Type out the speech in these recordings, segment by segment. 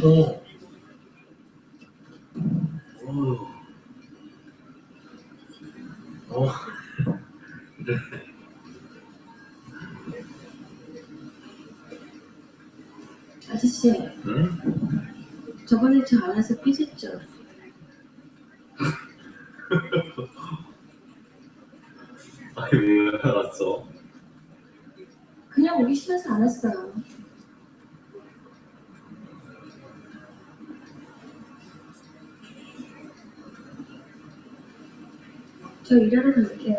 어. 네. 아저씨, 응? 저번에 저 안아서 삐졌죠? 아니 왜 알았어? 그냥 오기 싫어서 안았어요. 저 일하러 갈게요.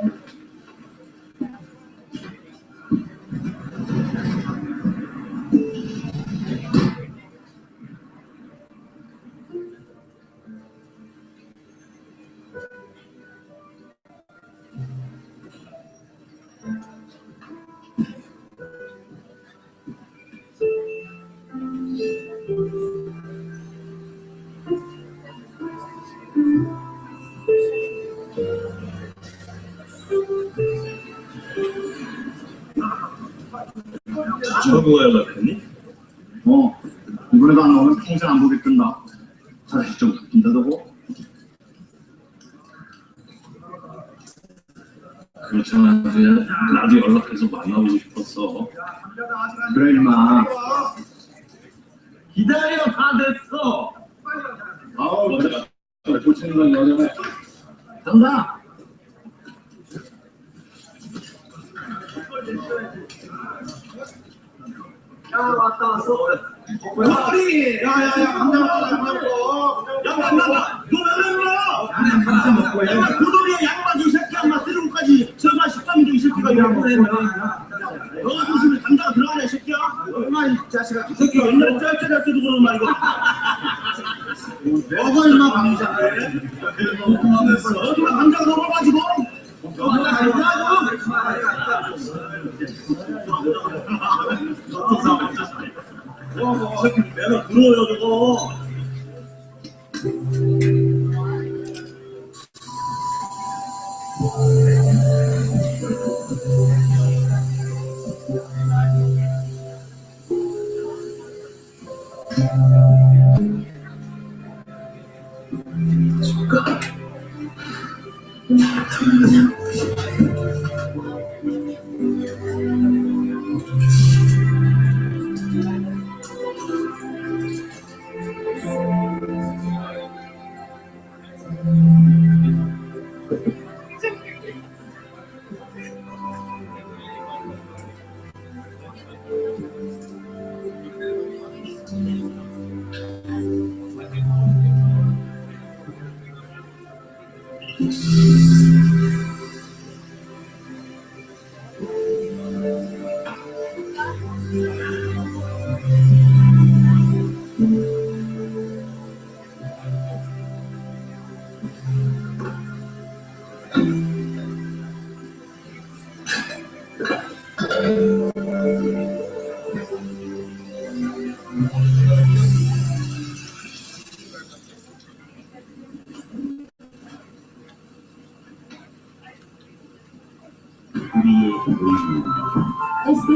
저거 연락했니? 이번에도 안 나오면 평생 안 보겠던다. 사실 좀 웃긴다 너고. 그렇잖아. 나도 연락해서 만나보고 싶었어. 그래 임마. 기다려, 다 됐어. 아우 그래. 고치는 건 여전해. 간다. 야 왔어. 머리! 야야야, 감자 먹어. 야, 만나봐. 너왜 그러? 나는 감자 먹고 해. 야, 고돌이야, 양반 이 새끼야, 인마 쓰리고까지. 설마 13도 이 새끼가 이러고 그래. 너가 조심해, 감자가 들어가냐, 이 새끼야? 얼마 이 자식아. 이 새끼 옛날에 짤짤할 때도 그러는 말이고. 먹어 임마 감자. 어디가 감자가 넘어가지고? 내가 들어요, 저거.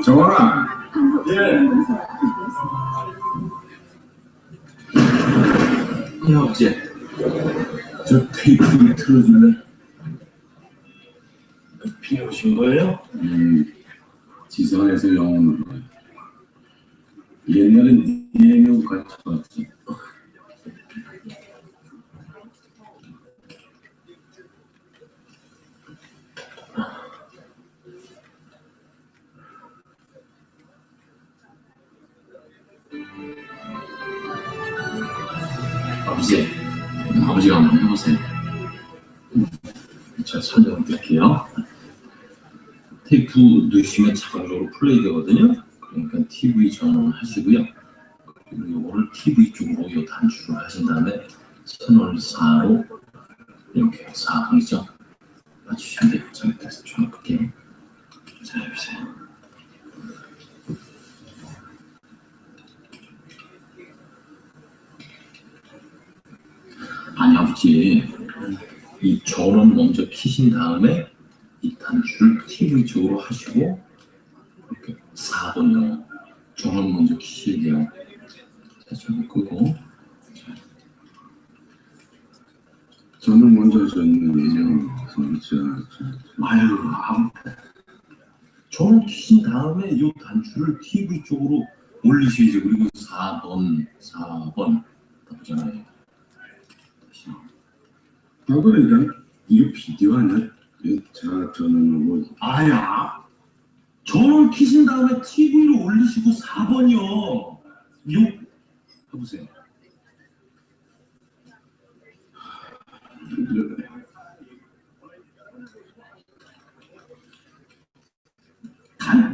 정원아. 예. 예, 어째? 저 테이프 좀 틀어줄래? 비 오신 거예요? 지상에서 영웅으로. 옛날엔 니네하고 같이 왔지. 아버지가 한번 해보세요. 자, 설명 드릴게요. 테이프 넣으시면 자동적으로 플레이 되거든요. 그러니까 TV 전원하시고요. 그리고 이거를 TV 쪽으로 이 단추를 하신 다음에 채널 4로 이렇게 4번이죠. 맞추시면 돼요. 자, 다시 조합할게요. 자, 해보세요. 아니, 아버지. 이 전원 먼저 키신 다음에 이 단추를 TV 쪽으로 하시고 이렇게 4번이요. 전원 먼저 키셔야 돼요. 전구 끄고. 저는 먼저 줬는데요. 아유, 전원 키신 다음에 이 단추를 TV 쪽으로 올리셔야죠. 그리고 4번 나쁘잖아요. 다시. 그러니까 이거 비디오 아니야? 저는 뭐 아야, 전원 키신 다음에 TV로 올리시고 4번이요. 요 해보세요. 단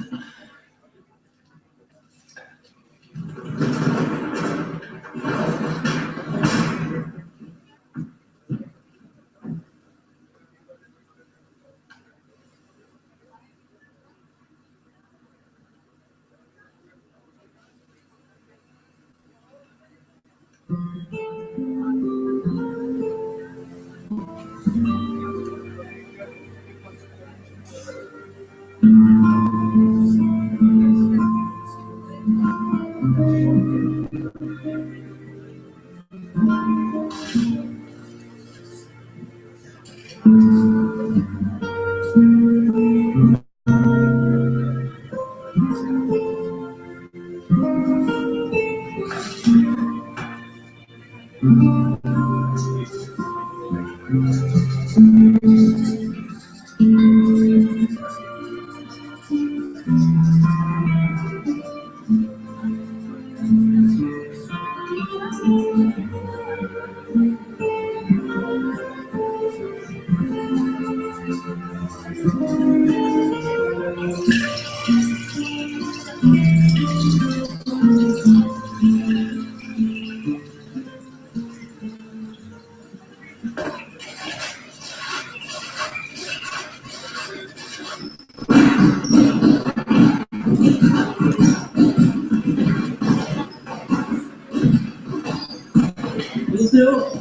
여보세요?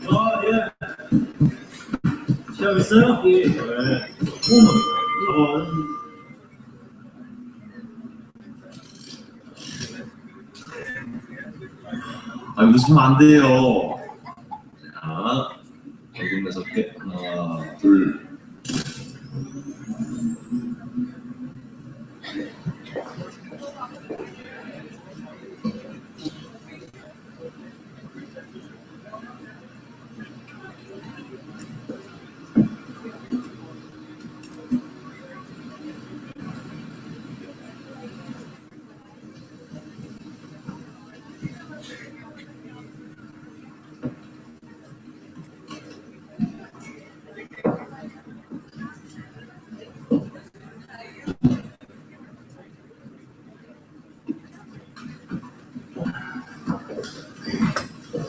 아, 예. 시험 있어요? 예. 네. 웃으면 안 돼요. 자, 얼굴 6개. 하나, 둘.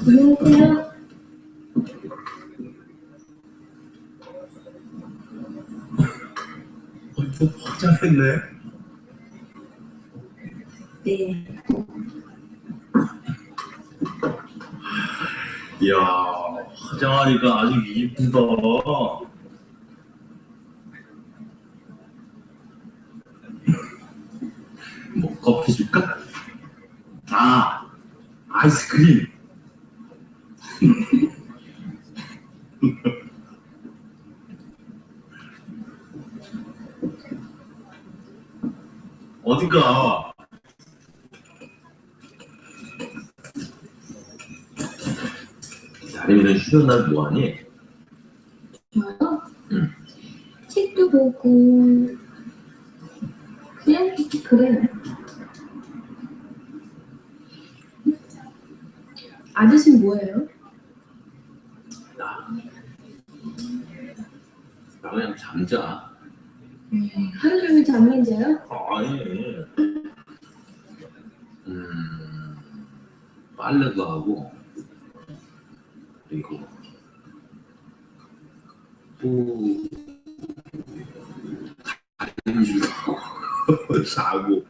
안녕하세요. 좀 확장했네. 네. 이야, 화장하니까 아주 이쁘다. 뭐 커피 줄까? 아, 아이스크림. 어디가? 다림이는 쉬는 날 뭐하니? 저요? 응. 책도 보고 그냥 그래요. 아저씨는 뭐예요? 나 그냥 잠자. 하루 종일 잠만 자요? 아니. 빨래도 하고 그리고 또 다림질도 하고 자고.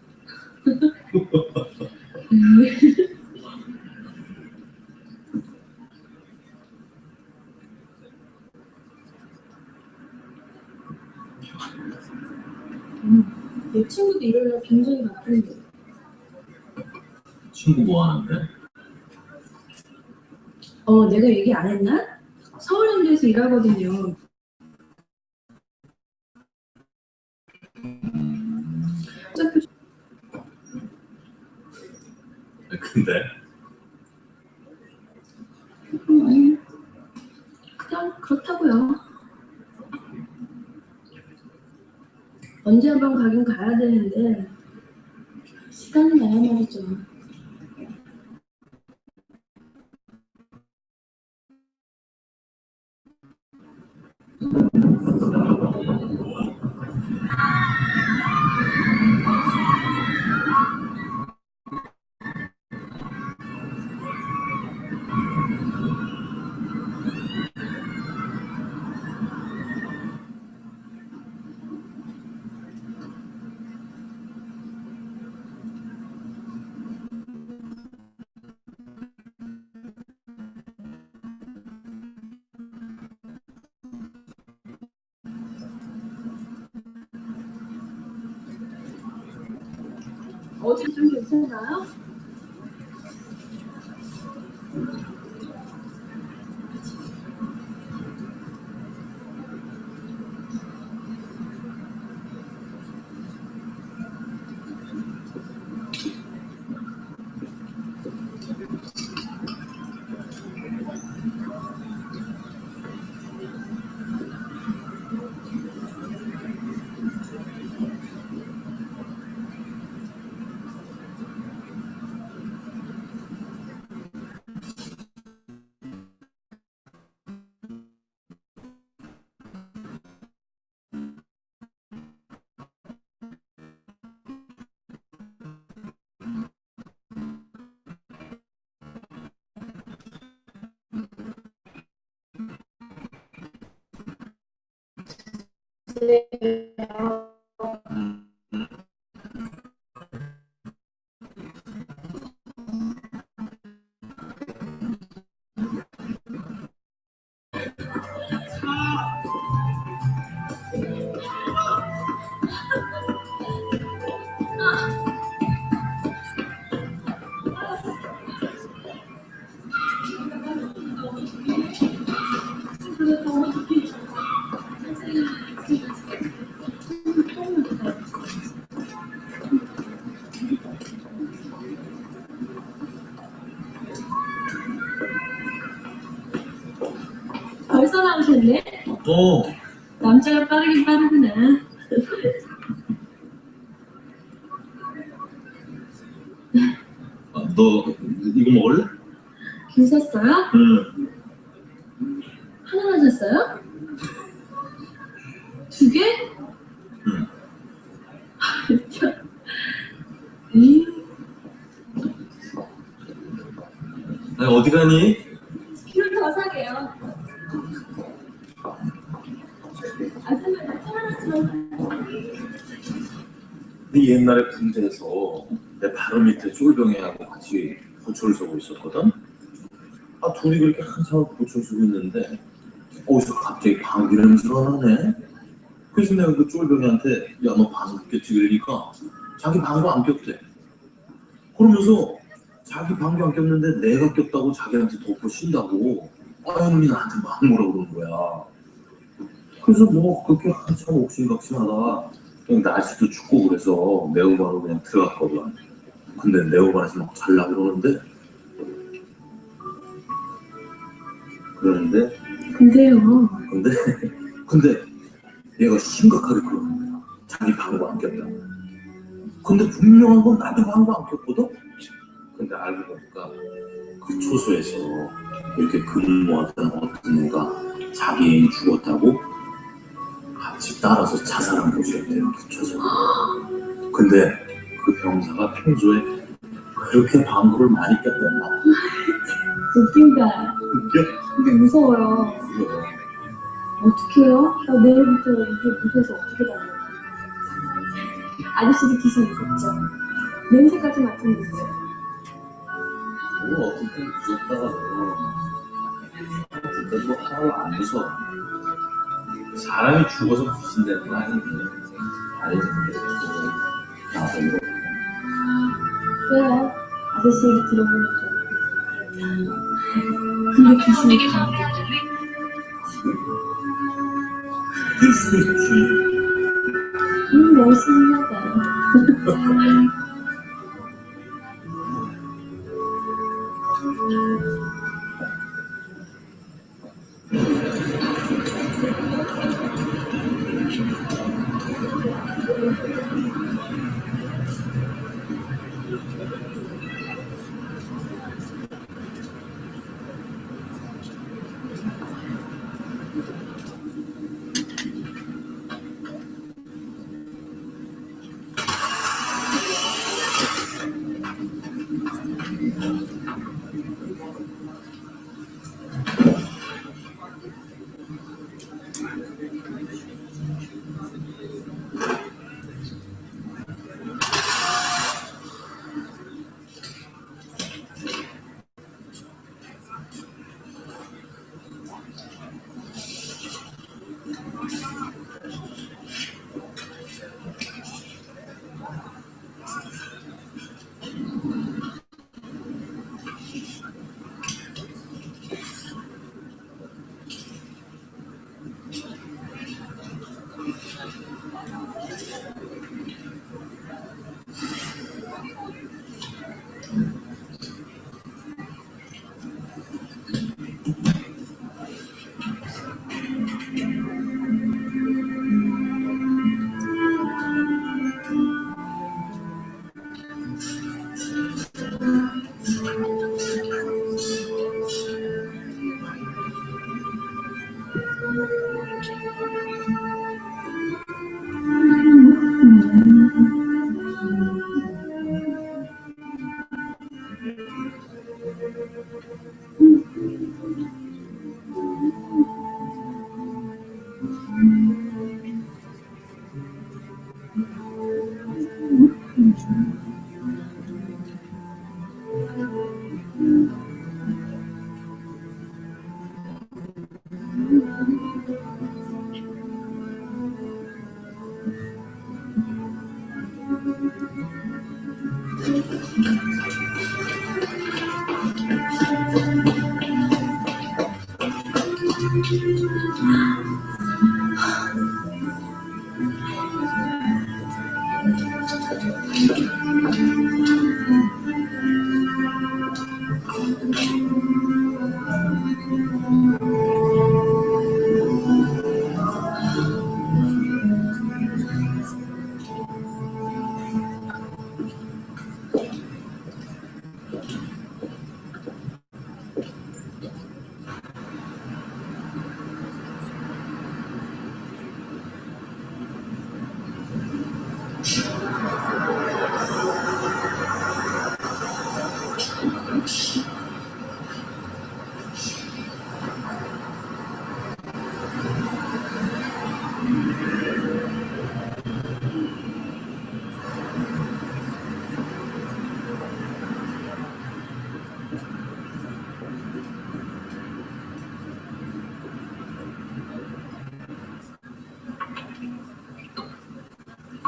내 친구도 이러려 굉장히 바쁜데. 친구 뭐 하는데? 내가 얘기 안 했나? 서울현대에서 일하거든요. 어차피 근데 그냥 그렇다고요. 언제 한번 가긴 가야 되는데 시간이 나야 말이죠. 어디 좀 괜찮아요? 벌써 나오셨네? 남자가 빠르긴 빠르구나. 너 이거 먹을래? 귤 샀어요? 응. 하나만 샀어요? 2개? 응. 진짜. 아니 어디 가니? 귤 더 사게요. 네 옛날에 군대에서 내 바로 밑에 쫄병이하고 같이 보초를 서고 있었거든? 둘이 그렇게 한참 보초를 서고 있는데 어디서 갑자기 방귀 냄새가 나네? 그래서 내가 그 쫄병이한테 야 너 방귀 꼈지? 그러니까 자기 방귀 안 꼈대. 그러면서 자기 방귀 안 꼈는데 내가 꼈다고 자기한테 덮고 쉰다고 아니 나한테 막 뭐라 그러는 거야. 그래서 뭐 그렇게 한참 옥신각신하다가 그냥 날씨도 춥고 그래서 네오바로 그냥 들어갔거든. 근데 네오바에서 막 잘라 그러는데 근데요. 근데 얘가 심각하게 그러는 거야. 자기 방구 안 꼈다. 근데 분명한 건 나도 방구 안 꼈거든. 근데 알고 보니까 그 초소에서 이렇게 근무하던 어떤 애가 자기 애인 죽었다고 같이 따라서 자살한 곳이었대요. 그 초소. 근데 그 병사가 평소에 그렇게 방구를 많이 꼈단 말이야. 웃긴다. 웃겨? 근데 무서워요. 어떡해요? 나 내일부터 이게 무서워서 어떻게 다녀요? 아저씨도 기분 무섭죠? 냄새까지 맡으면 무서워요. 뭐 어떻게 무섭다가도 진짜 뭐 하나도 안 무서워. 사람이 죽어서 귀신되는 거 아닌데 아니지. 나도 이렇게 왜요? 아저씨 얘기 들어보니까. 근데 귀신이 멋있나봐.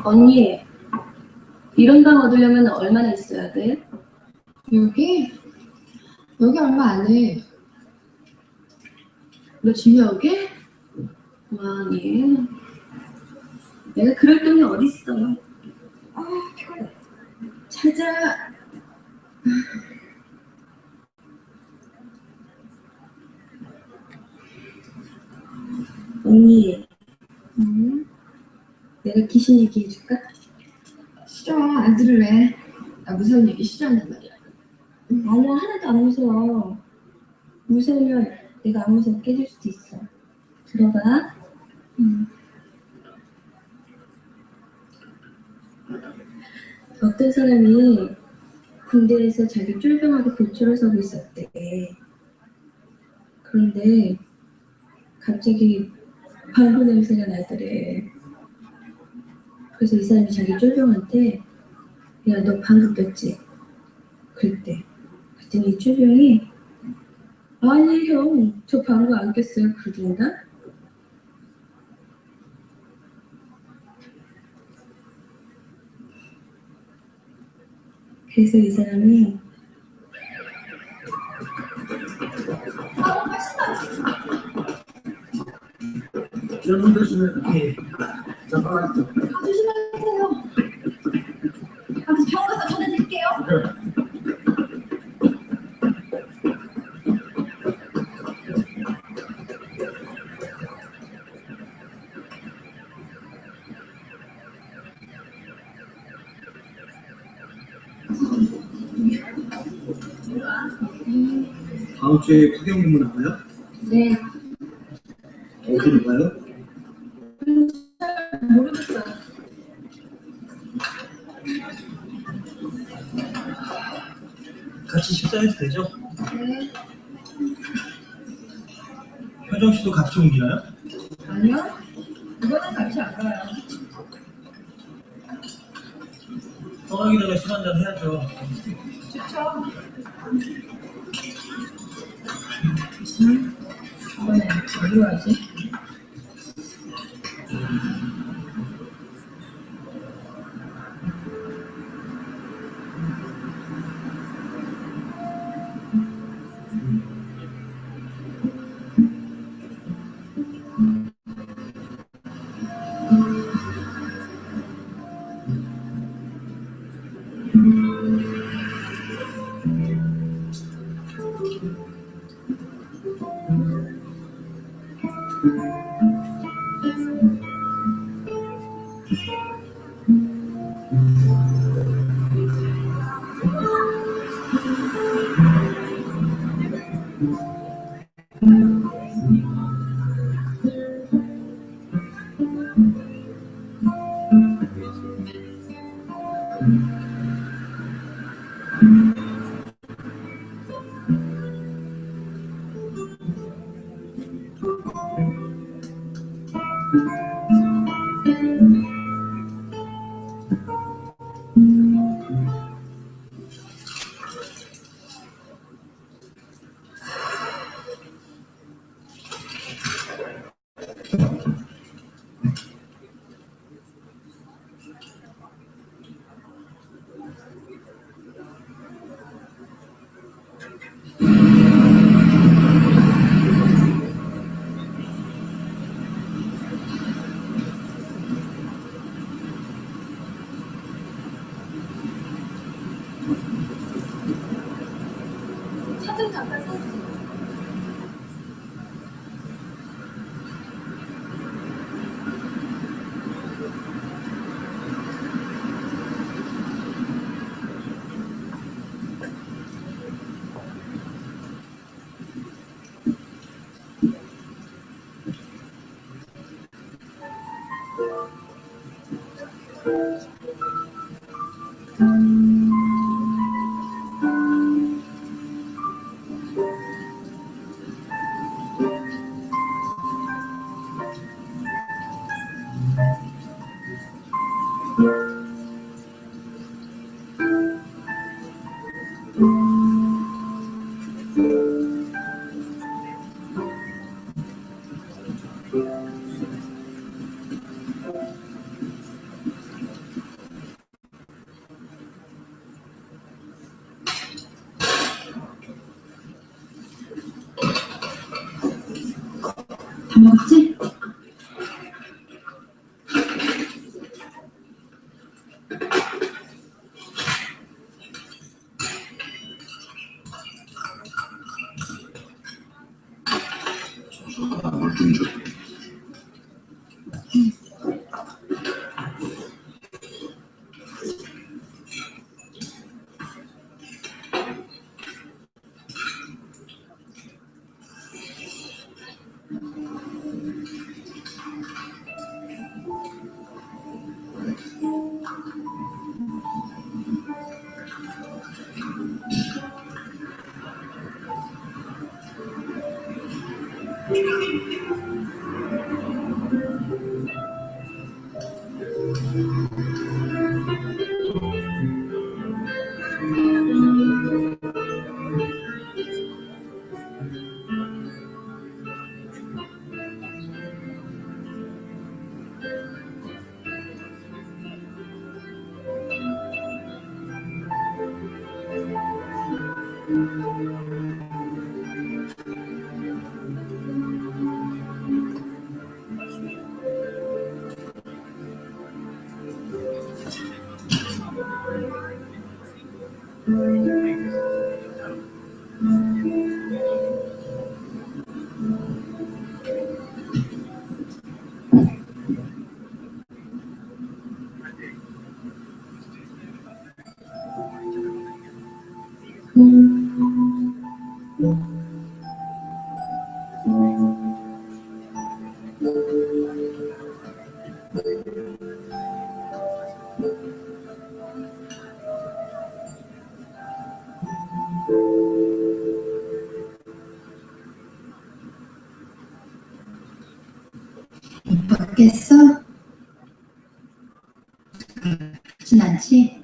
언니, 이런 방 얻으려면 얼마나 있어야 돼? 여기? 여기 얼마 안 해. 너 집이 여기? 아니, 내가 그럴 돈이 어딨어. 아, 피곤해. 찾아. 언니, 내가 귀신 얘기해줄까? 싫어, 안 들을래. 나 무서운 얘기 싫어한단 말이야. 아니야, 하나도 안 무서워. 무서우면 내가 안 무서워 깨질 수도 있어. 들어봐. 어떤 사람이 군대에서 자기 쫄병하게 불초를 서고 있었대. 그런데 갑자기 방구 냄새가 나더래. 그래서 이 사람이 자기 쫄병한테 야, 너 방구 꼈지? 그랬대. 그랬더니 이 쫄병이 아니 형, 저 방구 안 꼈어요. 그러던가? 그래서 이 사람이 잘못 드시면 예. 잠깐만. 아, 조심하세요. 아무튼 병원 가서 전해드릴게요. 다음 주에 구경 근무 나와요? 네, 어디로 가요? 모르겠어요. 같이 식사해도 되죠? 네. 효정 씨도 같이 옮기나요? 아니요, 이거는 같이 안 가요. 떠나기 전에 술 한잔 해야죠. 좋죠. 이번에 어디로 가지? 사진 잠깐 써주세요. 다 먹었지? 뭘좀 줘. 오빠 깼어? 그렇진 않지?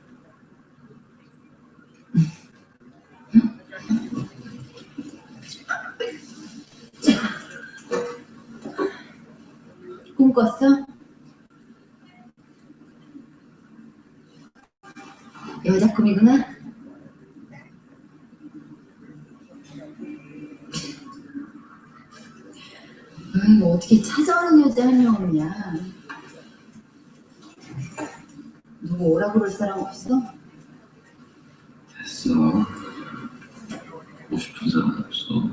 꿈 꿨어? 여자 꿈이구나? 뭐 어떻게 찾아오는 여자 한 명 없냐? 누구 오라고 그럴 사람 없어? 됐어. 보고 싶은 사람 없어.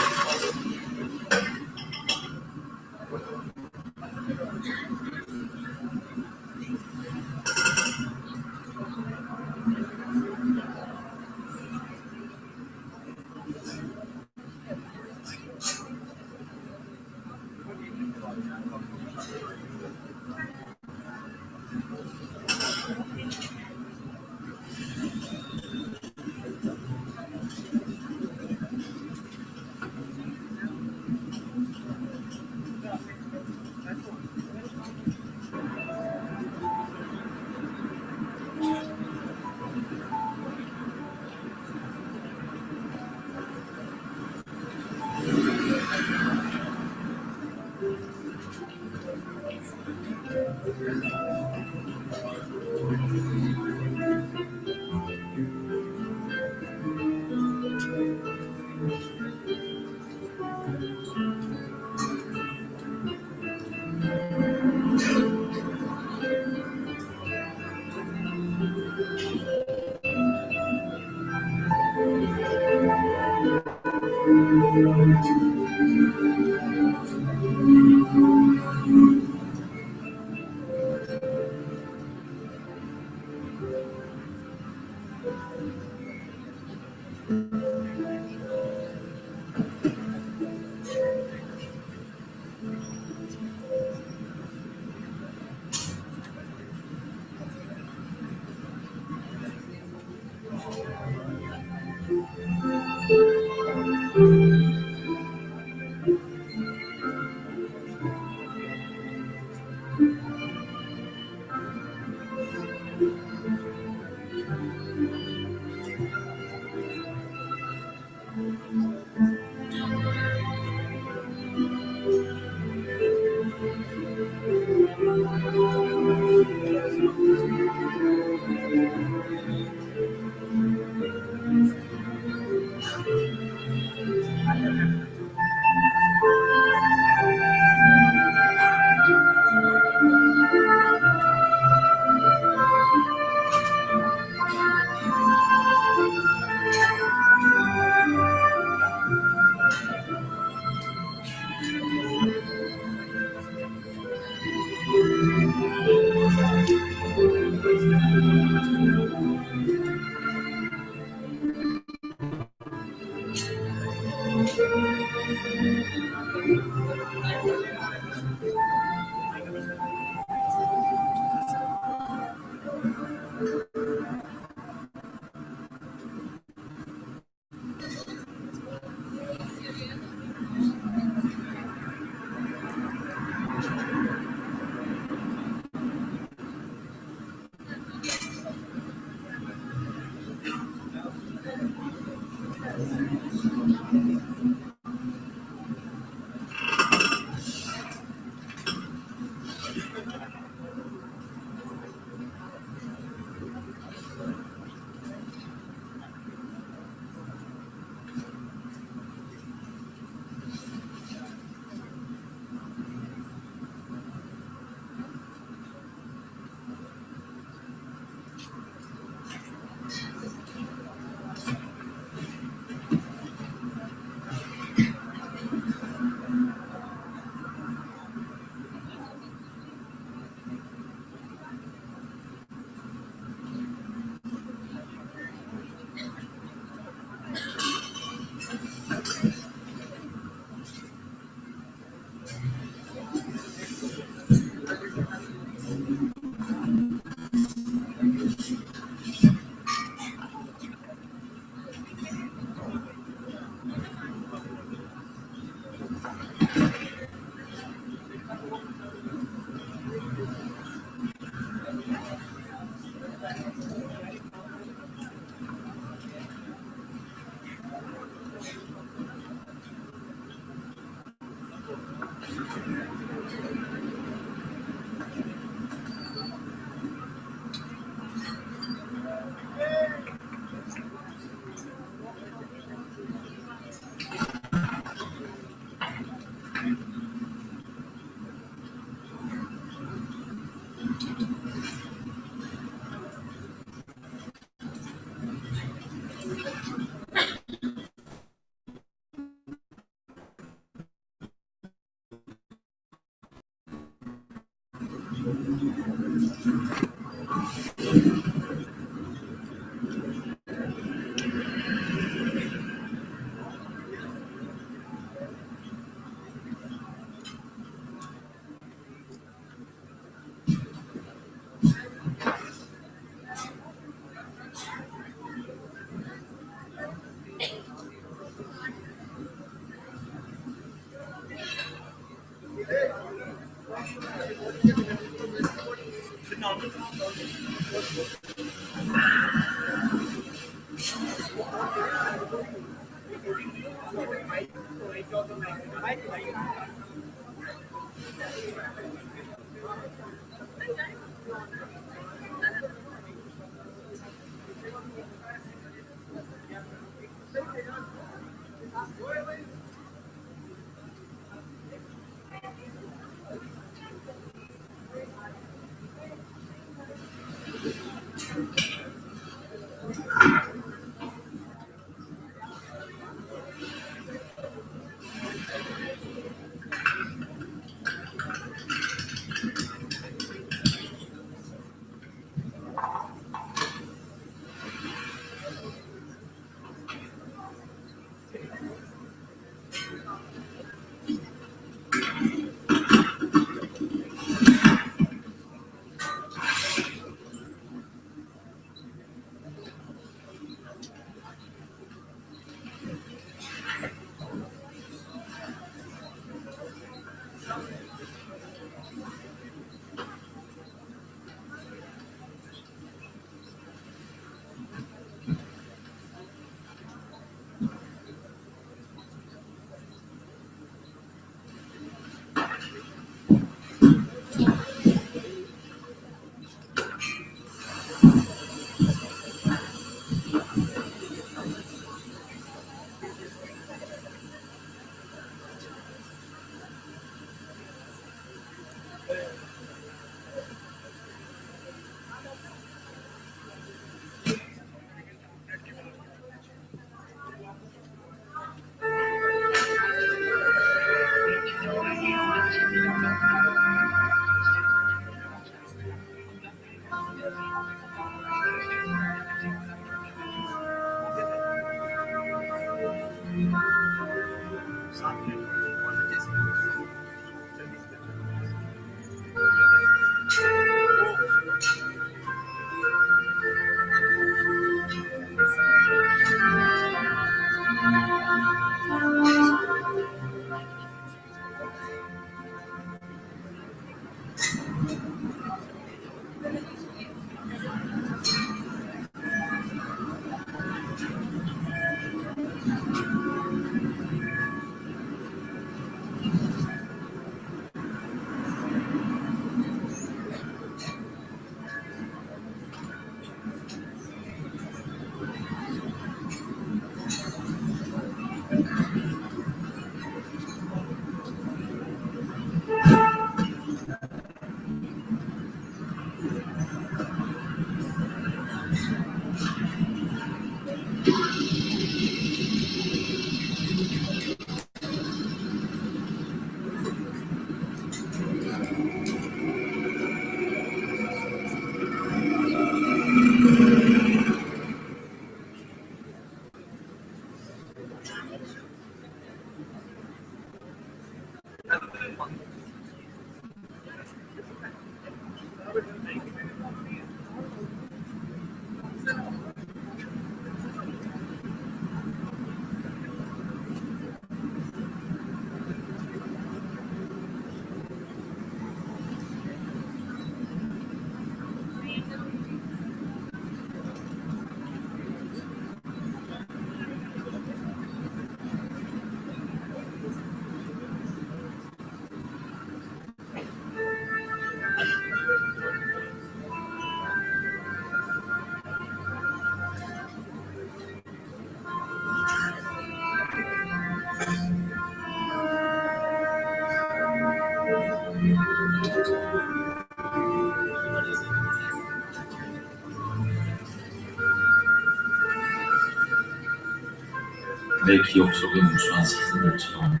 내 기억 속에 무수한 사진들처럼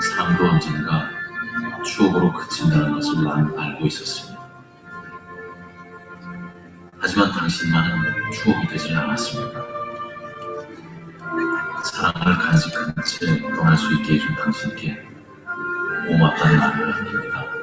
삶도 언젠가 추억으로 그친다는 것을 난 알고 있었습니다. 하지만 당신만은 추억이 되질 않았습니다. 사랑을 간직한 채 떠날 수 있게 해준 당신께 고맙다는 말을 남깁니다.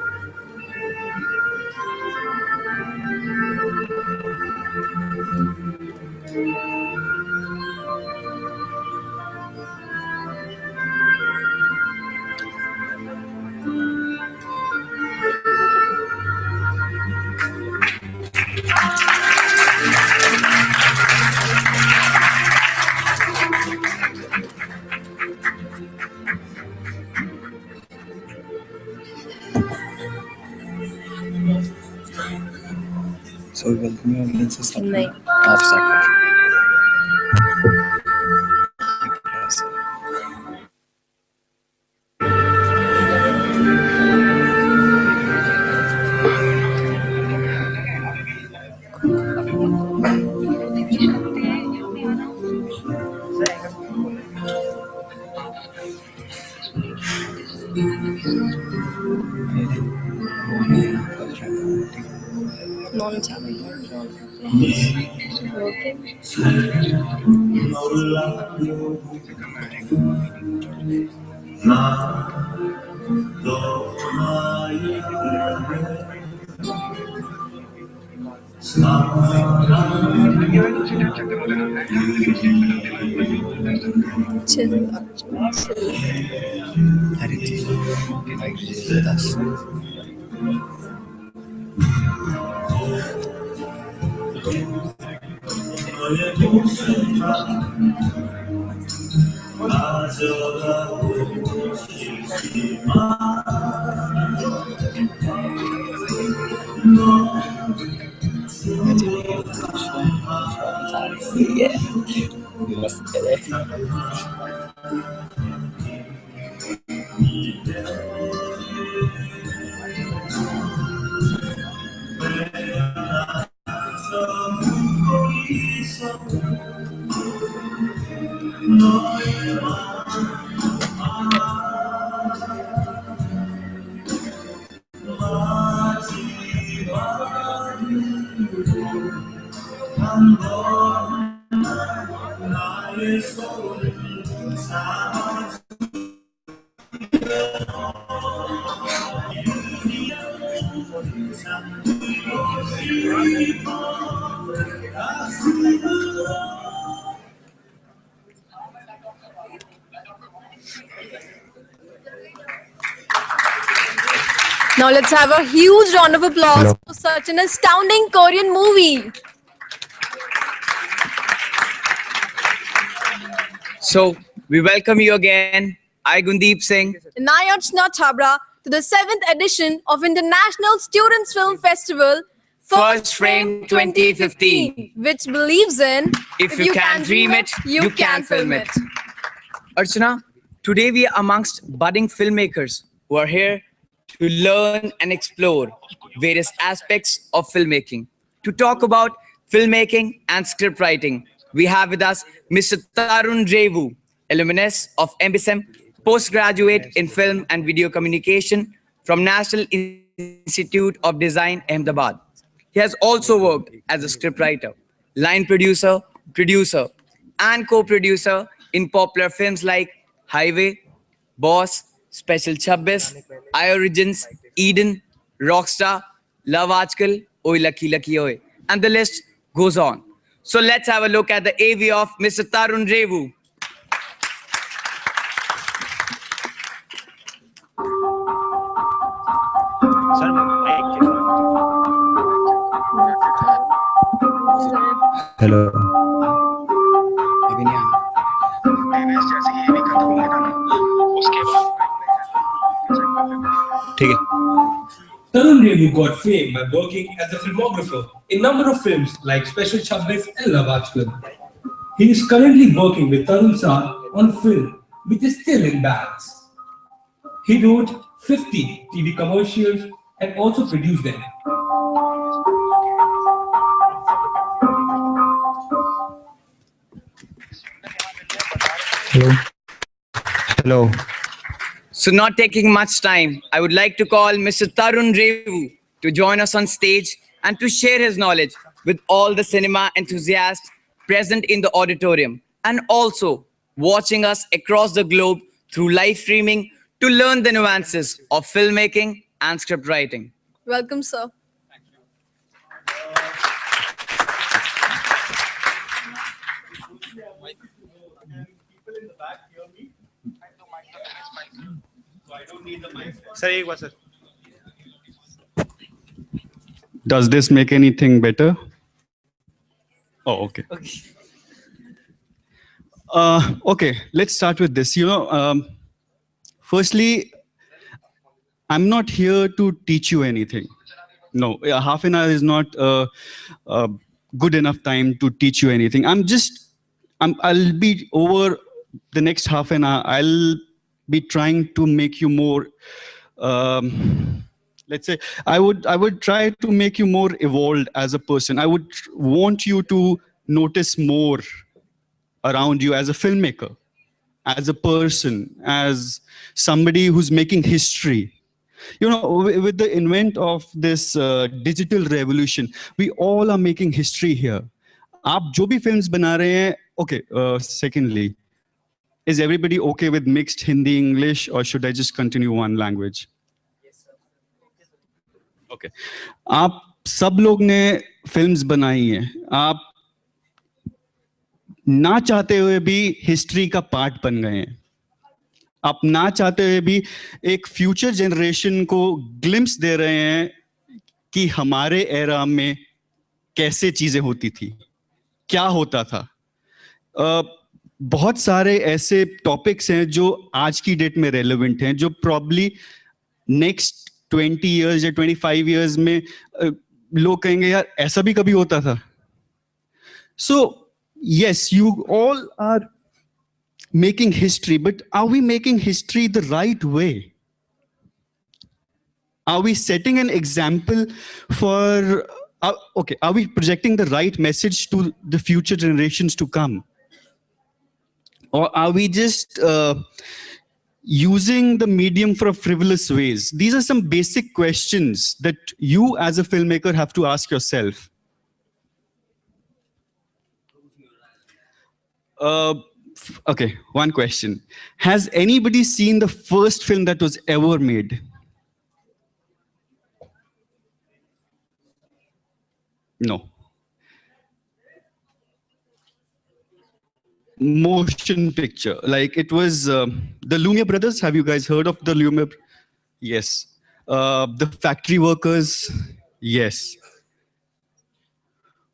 So we welcome you again, sister. नहीं Off second. Non चावल working chill Harithi, like this is with us. yeah Must get it. Now let's have a huge round of applause for such an astounding Korean movie. So, we welcome you again. I, Gundeep Singh. And I, Archana Chabra, to the 7th edition of International Students Film Festival, First Frame 2015, which believes in if you can dream it, you can film it. Archana, today we are amongst budding filmmakers who are here to learn and explore various aspects of filmmaking. To talk about filmmaking and script writing, we have with us Mr. Tarun Revu, alumnus of MBSM, postgraduate in film and video communication from National Institute of Design, Ahmedabad. He has also worked as a scriptwriter, line producer, producer, and co-producer in popular films like Highway, Boss, Special 26, I Origins, Eden, Rockstar, Love Aajkal, Oi Lucky Lucky Oi, and the list goes on. So let's have a look at the AV of Mr. Tarun Revu. Hello. Tarun Revu got fame by working as a filmographer in a number of films like Special 26 and Love Aajkal. He is currently working with Tarun Sir on a film which is still in bags. He wrote 50 TV commercials and also produced them. Hello. So not taking much time, I would like to call Mr. Tarun Revu to join us on stage and to share his knowledge with all the cinema enthusiasts present in the auditorium and also watching us across the globe through live streaming to learn the nuances of filmmaking and script writing. Welcome, sir. Does this make anything better? Oh, okay. Okay, let's start with this. Firstly, I'm not here to teach you anything. No, half an hour is not good enough time to teach you anything. I'll be over the next half an hour. I'll be trying to make you more, let's say, I would try to make you more evolved as a person. I would want you to notice more around you as a filmmaker, as a person, as somebody who's making history. You know, with the invent of this digital revolution, we all are making history here. आप जो भी films बना रहे हैं, okay. Secondly, is everybody okay with mixed Hindi English, or should I just continue one language? Okay. आप सब लोग ने films बनाई हैं. आप ना चाहते हुए भी हिस्ट्री का पार्ट बन गए हैं. आप ना चाहते हुए भी एक फ्यूचर जनरेशन को ग्लिम्स दे रहे हैं कि हमारे एरा में कैसे चीजें होती थी, क्या होता था. बहुत सारे ऐसे टॉपिक्स हैं जो आज की डेट में रेलेवेंट हैं, जो प्रॉब्ली नेक्स्ट 20 इयर्स या 25 इयर्स में लोग कहेंगे यार ऐसा भी कभी होता था. सो yes, you all are making history, but are we making history the right way? Are we setting an example for, okay, are we projecting the right message to the future generations to come? Or are we just using the medium for frivolous ways? These are some basic questions that you as a filmmaker have to ask yourself. Okay, one question. Has anybody seen the first film that was ever made? No. Motion picture, like it was the Lumiere brothers. Have you guys heard of the Lumiere? Yes. The Factory Workers. Yes.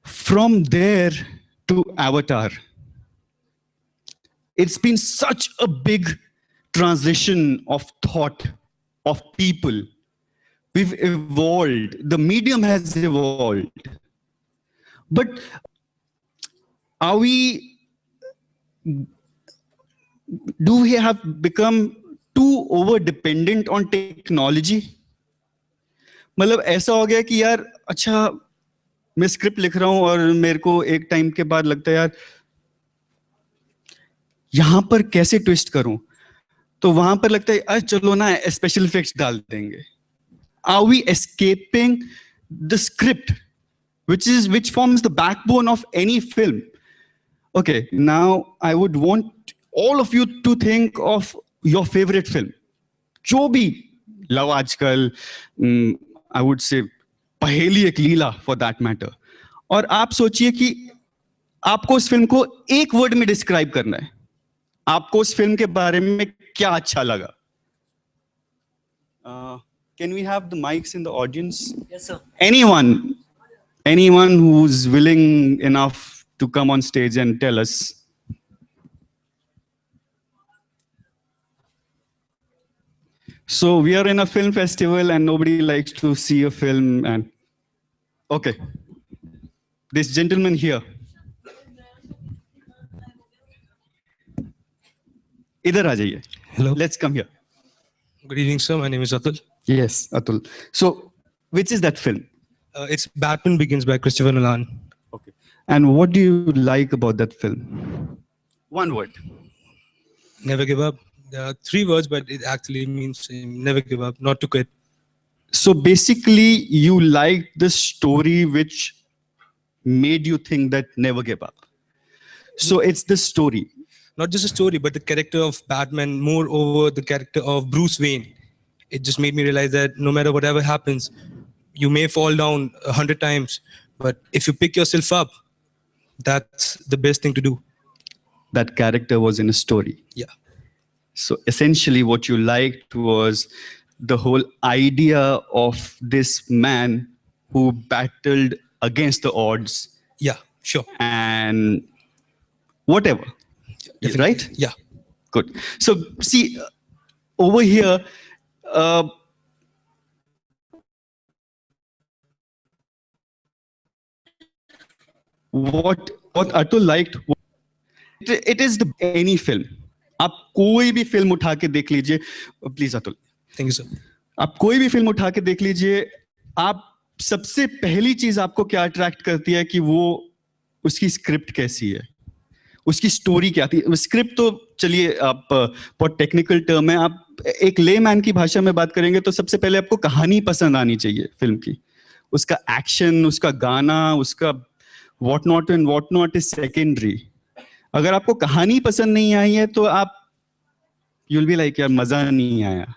From there to Avatar. It's been such a big transition of thought, of people. We've evolved. The medium has evolved. But are we, do we have become too over dependent on technology? मतलब ऐसा हो गया कि यार अच्छा मैं script लिख रहा हूँ और मेरे को एक टाइम के बाद लगता है यार यहां पर कैसे ट्विस्ट करूं, तो वहां पर लगता है अरे चलो ना स्पेशल इफेक्ट्स डाल देंगे. Are we escaping the script, which forms the backbone of any film? Okay, now I would want all of you to think of your favorite film. जो भी Love आजकल, I would say पहेली एक लीला for that matter. और आप सोचिए कि आपको उस फिल्म को एक वर्ड में डिस्क्राइब करना है. आपको उस फिल्म के बारे में क्या अच्छा लगा? Can we have the mics in the audience? Yes, sir. Anyone who's willing enough to come on stage and tell us. So we are in a film festival and nobody likes to see a film. And okay, this gentleman here. Idhar aa jaiye. Hello. Let's come here. Good evening, sir. My name is Atul. Yes, Atul. So, which is that film? It's Batman Begins by Christopher Nolan. Okay. And what do you like about that film? One word. Never give up. There are 3 words, but it actually means never give up, not to quit. So basically, you liked the story which made you think that never give up. So it's the story. Not just a story, but the character of Batman, moreover the character of Bruce Wayne. It just made me realize that no matter whatever happens, you may fall down 100 times, but if you pick yourself up, that's the best thing to do. That character was in a story. Yeah. So essentially what you liked was the whole idea of this man who battled against the odds. Yeah, sure. And whatever. Definitely. Right? Yeah. Good. So see, over here, what Atul liked, it is the any film. आप कोई भी film उठा के देख लीजिए, please Atul, Thank you, sir. आप कोई भी फिल्म उठा के देख लीजिए, आप सबसे पहली चीज आपको क्या अट्रैक्ट करती है कि वो उसकी स्क्रिप्ट कैसी है, उसकी स्टोरी क्या थी. स्क्रिप्ट तो चलिए आप बहुत टेक्निकल टर्म है, आप एक लेमैन की भाषा में बात करेंगे तो सबसे पहले आपको कहानी पसंद आनी चाहिए फिल्म की, उसका एक्शन, उसका गाना, उसका what not and what not is secondary. अगर आपको कहानी पसंद नहीं आई है तो आप यू विल बी लाइक यार मजा नहीं आया.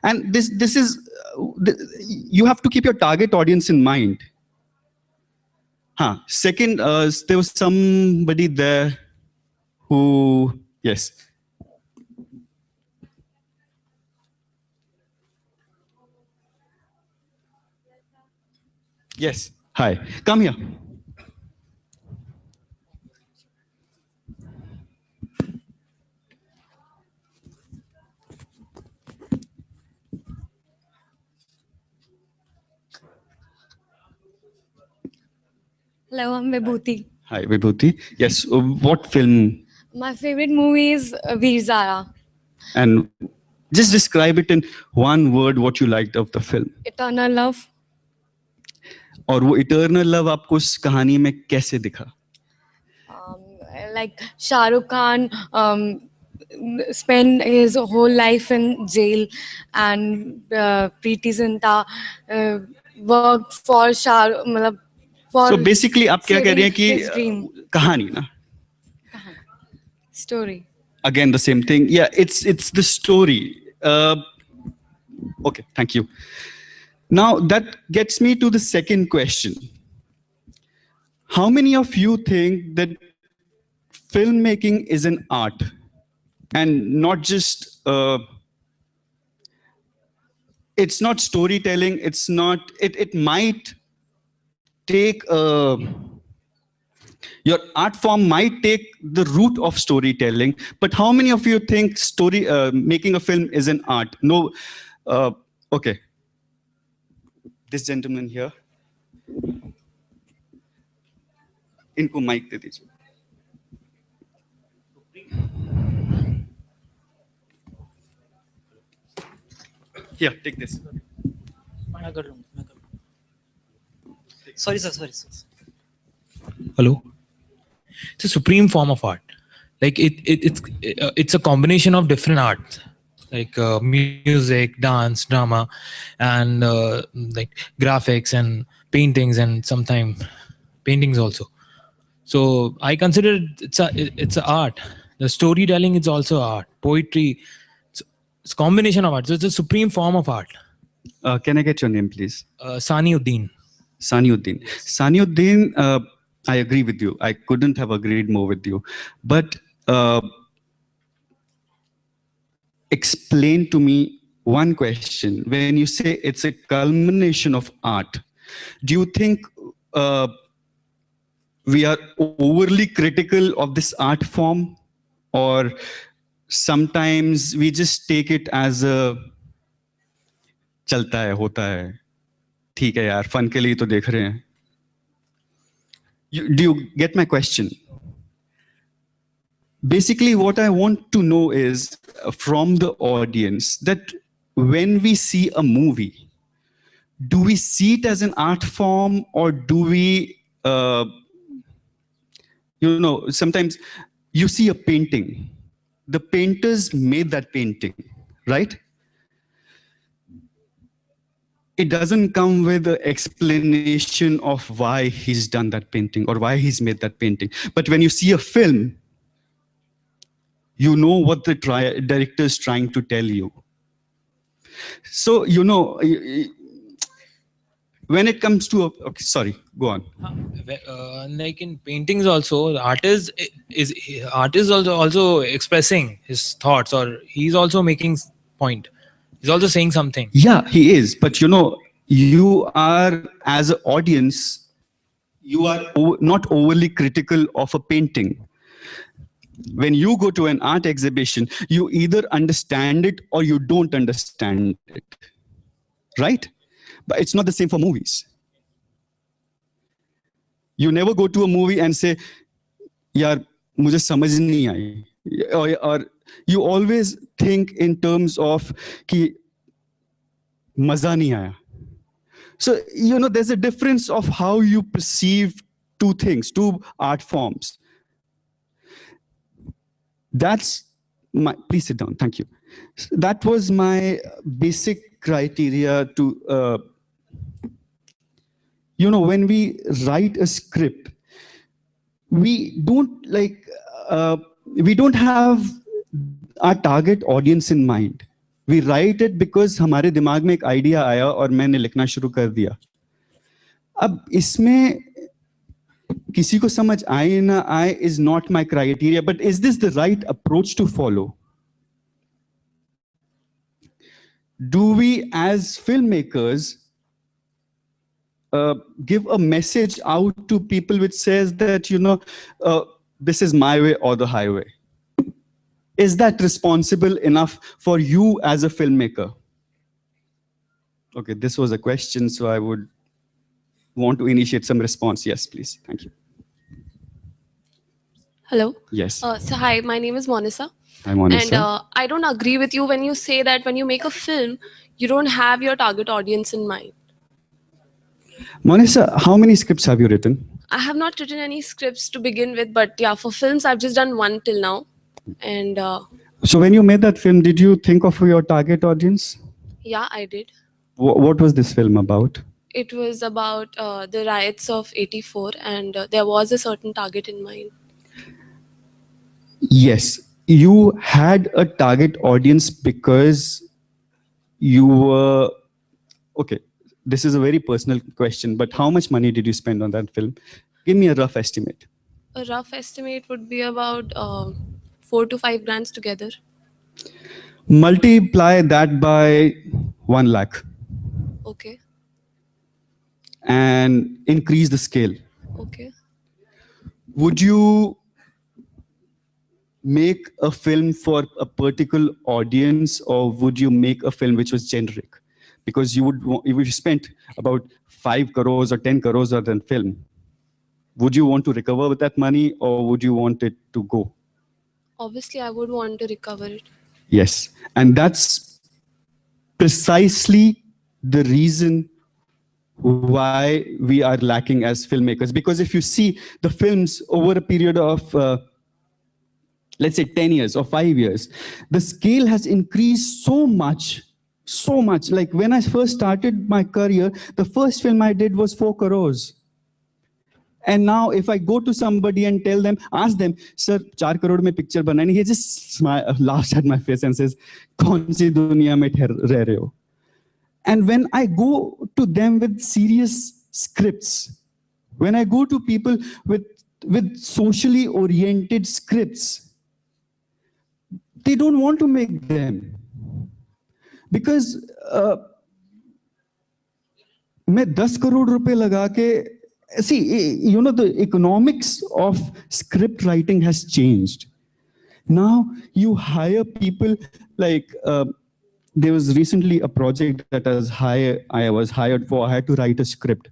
And this is you have to keep your target audience in mind. Second, there was somebody there who, yes. Yes, hi, come here. Hello, I'm Vibhuti. Hi, Vibhuti. Yes, what film? My favorite movie is Veer Zara. And just describe it in one word what you liked of the film. Eternal Love. और वो eternal love आपको उस कहानी में कैसे दिखा? Like Shah Rukh Khan spent his whole life in jail, and Preeti Zinta worked for So basically आप क्या कह रही हैं कि कहानी ना? Story. Again the same thing. Yeah, it's the story. Okay, thank you. Now that gets me to the second question. How many of you think that filmmaking is an art and not just it's not storytelling, it's not it might take your art form might take the root of storytelling, but how many of you think making a film is an art? No. Okay, this gentleman here, इनको mic दे दीजिए. Here, take this. Sorry. Hello. It's a supreme form of art. Like it's a combination of different arts, like music, dance, drama, and like graphics and paintings, and sometimes paintings also. So I consider it's a art. The storytelling is also art. Poetry, it's a combination of art. So it's a supreme form of art. Can I get your name, please? Saniuddin. Saniuddin. Saniuddin, I agree with you. I couldn't have agreed more with you. But explain to me one question. When you say it's a culmination of art, do you think we are overly critical of this art form, or sometimes we just take it as a चलता है, होता है, ठीक है यार, fun के लिए तो देख रहे हैं? Do you get my question? Basically, what I want to know is from the audience that when we see a movie, do we see it as an art form, or do we, sometimes you see a painting. The painters made that painting, right? It doesn't come with an explanation of why he's done that painting or why he's made that painting. But when you see a film, you know what the director is trying to tell you. So, when it comes to okay, sorry, go on. Like in paintings also, the artist is also expressing his thoughts, or he's also making point. He's also saying something. Yeah, he is. But you are, as an audience, you are not overly critical of a painting. When you go to an art exhibition, you either understand it or you don't understand it. Right? But it's not the same for movies. You never go to a movie and say, "Yaar, mujhe samajh nahi aayi," or you always think in terms of ki maza nahi aaya. So there's a difference of how you perceive two things, two art forms. That's my. Please sit down. Thank you. That was my basic criteria to. When we write a script, we don't have our target audience in mind. We write it because हमारे दिमाग में एक idea आया और मैंने लिखना शुरू कर दिया. अब इसमें किसी को समझ आए ना आए is not my criteria, but is this the right approach to follow? Do we as filmmakers give a message out to people which says that, this is my way or the highway? Is that responsible enough for you as a filmmaker? Okay, this was a question, so I would want to initiate some response. Yes, please. Thank you. Hello. Yes. So hi, my name is Monisa. Hi, Monisa. And I don't agree with you when you say that when you make a film, you don't have your target audience in mind. Monisa, how many scripts have you written? I have not written any scripts to begin with, but yeah, for films, I've just done one till now. And so when you made that film, did you think of your target audience? yeah, I did. What was this film about? It was about the riots of '84, and there was a certain target in mind. Yes, you had a target audience because you were, okay, this is a very personal question, but how much money did you spend on that film? Give me a rough estimate. A rough estimate would be about 4 to 5 grand together. Multiply that by 1 lakh. Okay. And increase the scale. Okay. Would you make a film for a particular audience, or would you make a film which was generic? Because if you spent about 5 crores or 10 crores on that film, would you want to recover with that money, or would you want it to go? Obviously, I would want to recover it. Yes, and that's precisely the reason why we are lacking as filmmakers. Because if you see the films over a period of, let's say 10 years or 5 years, the scale has increased so much. Like when I first started my career, the first film I did was 4 crores. And now if I go to somebody and tell them, ask them, sir, 4 crore mein picture banani, he just laughs at my face and says, kaun si duniya mein reh rahe ho? And when I go to them with serious scripts, when I go to people with socially oriented scripts, they don't want to make them. Because मैं 10 crore रुपए लगा के, see, the economics of script writing has changed. Now you hire people like, there was recently a project that I was hired for. I had to write a script.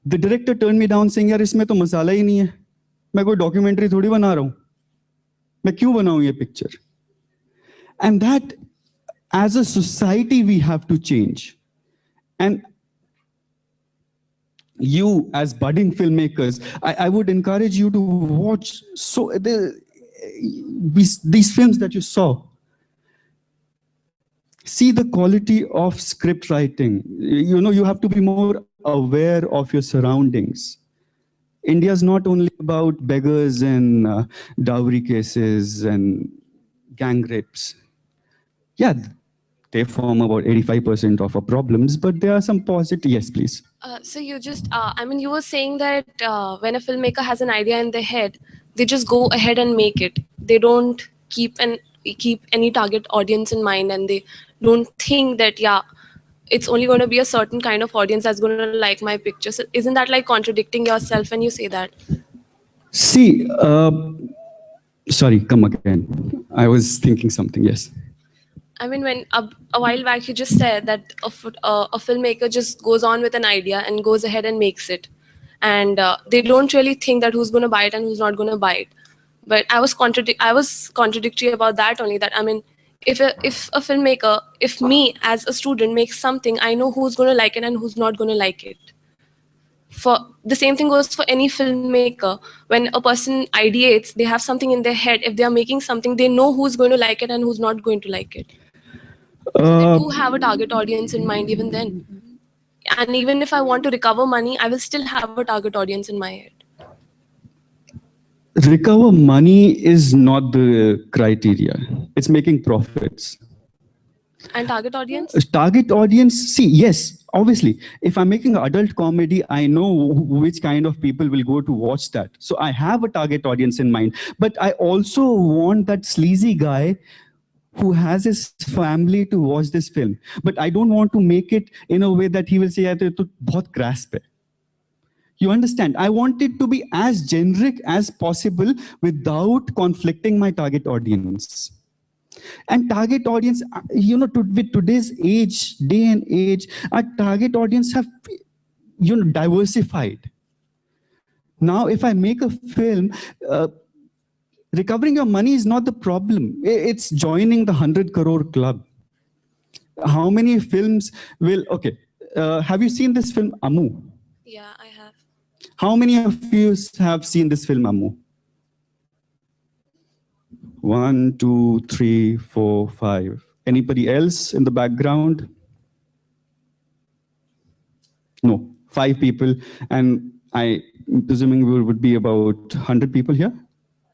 The director turned me down saying, यार इसमें तो मसाला ही नहीं है. मैं कोई documentary थोड़ी बना रहा हूँ. मैं क्यों बनाऊँ ये picture? And that, as a society, we have to change. And you, as budding filmmakers, I would encourage you to watch these films that you saw. See the quality of script writing. You have to be more aware of your surroundings. India is not only about beggars and dowry cases and gang rapes. Yeah, they form about 85% of our problems, but there are some positive. Yes, please. So you just, you were saying that when a filmmaker has an idea in their head, they just go ahead and make it. They don't keep any target audience in mind, and they don't think that, yeah, it's only going to be a certain kind of audience that's going to like my picture. So isn't that like contradicting yourself when you say that? See, sorry, come again. I was thinking something, yes. When a while back you just said that a filmmaker just goes on with an idea and goes ahead and makes it. and they don't really think that who's going to buy it and who's not going to buy it. But I was contradictory about that only. That I mean, if a filmmaker, if me as a student makes something, I know who's going to like it and who's not going to like it. For the same thing goes for any filmmaker. When a person ideates, they have something in their head. If they are making something, they know who's going to like it and who's not going to like it. So they do have a target audience in mind even then. And even if I want to recover money, I will still have a target audience in my head. Recover money is not the criteria. It's making profits. And target audience? Target audience, see, yes, obviously, if I'm making an adult comedy, I know which kind of people will go to watch that. So I have a target audience in mind. But I also want that sleazy guy who has his family to watch this film. But I don't want to make it in a way that he will say, "Yaar, to bahut crass pe." You understand? I want it to be as generic as possible without conflicting my target audience. And target audience, you know, with today's day and age, our target audience have, you know, diversified. Now, if I make a film, recovering your money is not the problem. It's joining the 100 crore club. How many films will, okay, have you seen this film, Amu? Yeah, I have. How many of you have seen this film, Amu? 1, 2, 3, 4, 5. Anybody else in the background? No, 5 people. And I'm presuming we would be about 100 people here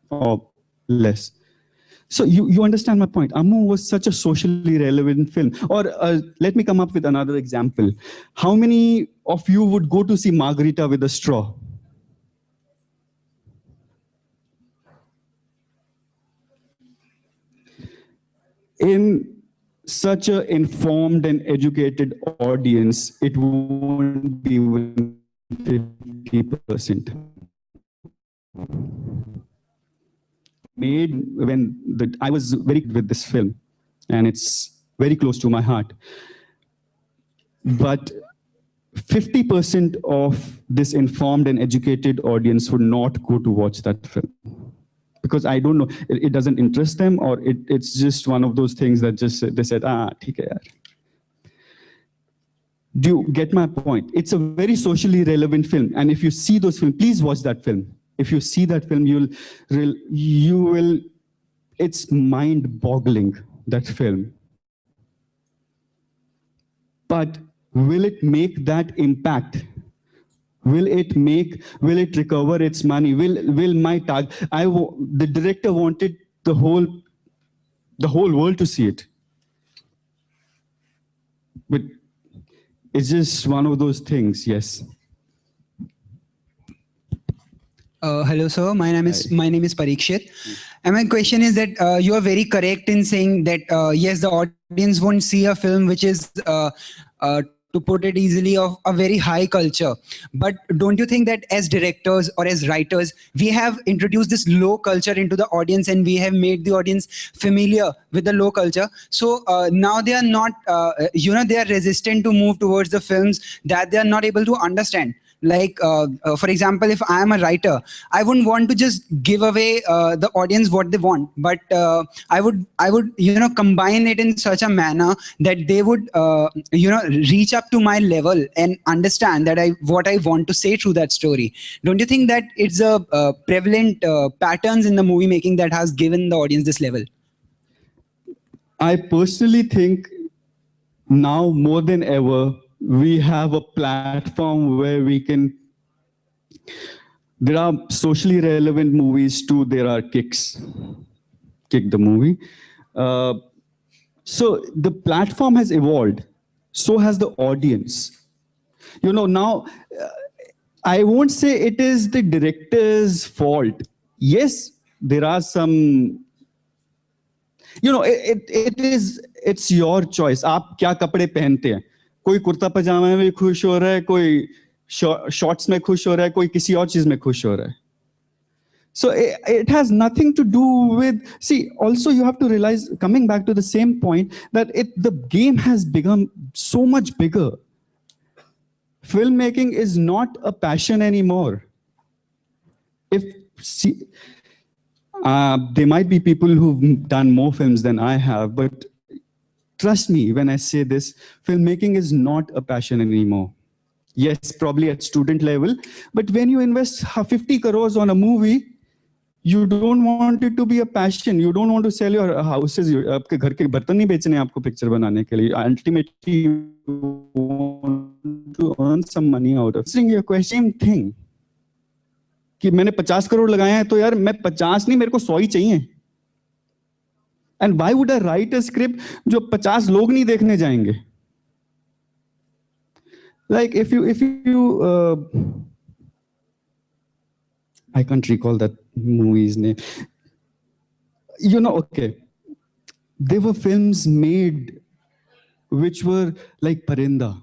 or less. So you understand my point. Amu was such a socially relevant film. Or let me come up with another example. How many of you would go to see Margarita with a straw? In such an informed and educated audience, it won't be even 50%. Made when I was very good with this film, and it's very close to my heart. But 50% of this informed and educated audience would not go to watch that film. Because I don't know, it doesn't interest them, or it's just one of those things that just they said, theek hai yaar. Do you get my point? It's a very socially relevant film, and if you see those films, please watch that film. If you see that film, you will. It's mind-boggling, that film. But will it make that impact? Will it recover its money? Will my target? The director wanted the whole world to see it. But it's just one of those things, yes. Hello, sir. My name is Parikshit. And my question is that you are very correct in saying that yes, the audience won't see a film which is to put it easily, of a very high culture. But don't you think that as directors or as writers, we have introduced this low culture into the audience, and we have made the audience familiar with the low culture? So now they are not, they are resistant to move towards the films that they are not able to understand. Like, for example, if I am a writer, I wouldn't want to just give away the audience what they want, but I would, combine it in such a manner that they would, reach up to my level and understand that what I want to say through that story. Don't you think that it's a prevalent patterns in the movie making that has given the audience this level? I personally think now more than ever, we have a platform where we can, there are socially relevant movies too, there are Kick the movie. So the platform has evolved, so has the audience. Now, I won't say it is the director's fault. Yes, there are some, it's your choice. आप क्या कपड़े पहनते हैं? कोई कुर्ता पजामा में खुश हो रहा है, कोई शॉर्ट्स में खुश हो रहा है, कोई किसी और चीज में खुश हो रहा है. So it has nothing to do with, see, also you have to realize, coming back to the same point, that the game has become so much bigger. filmmaking is not a passion anymore. There might be people who've done more films than I have, but trust me when I say this, filmmaking is not a passion anymore. Yes, probably at student level, but when you invest 50 crores on a movie, you don't want it to be a passion. You don't want to sell your houses. आपके घर के बर्तन नहीं बेचने आपको picture बनाने के लिए. Ultimately, you want to earn some money out of. Answering your question, same thing. कि मैंने 50 करोड़ लगाए हैं तो यार मैं 50 नहीं, मेरे को 100 ही चाहिए. And why would I write a script जो 50 लोग नहीं देखने जाएंगे? Like if you I can't recall that movie's name. You know, okay. There were films made which were like Parinda.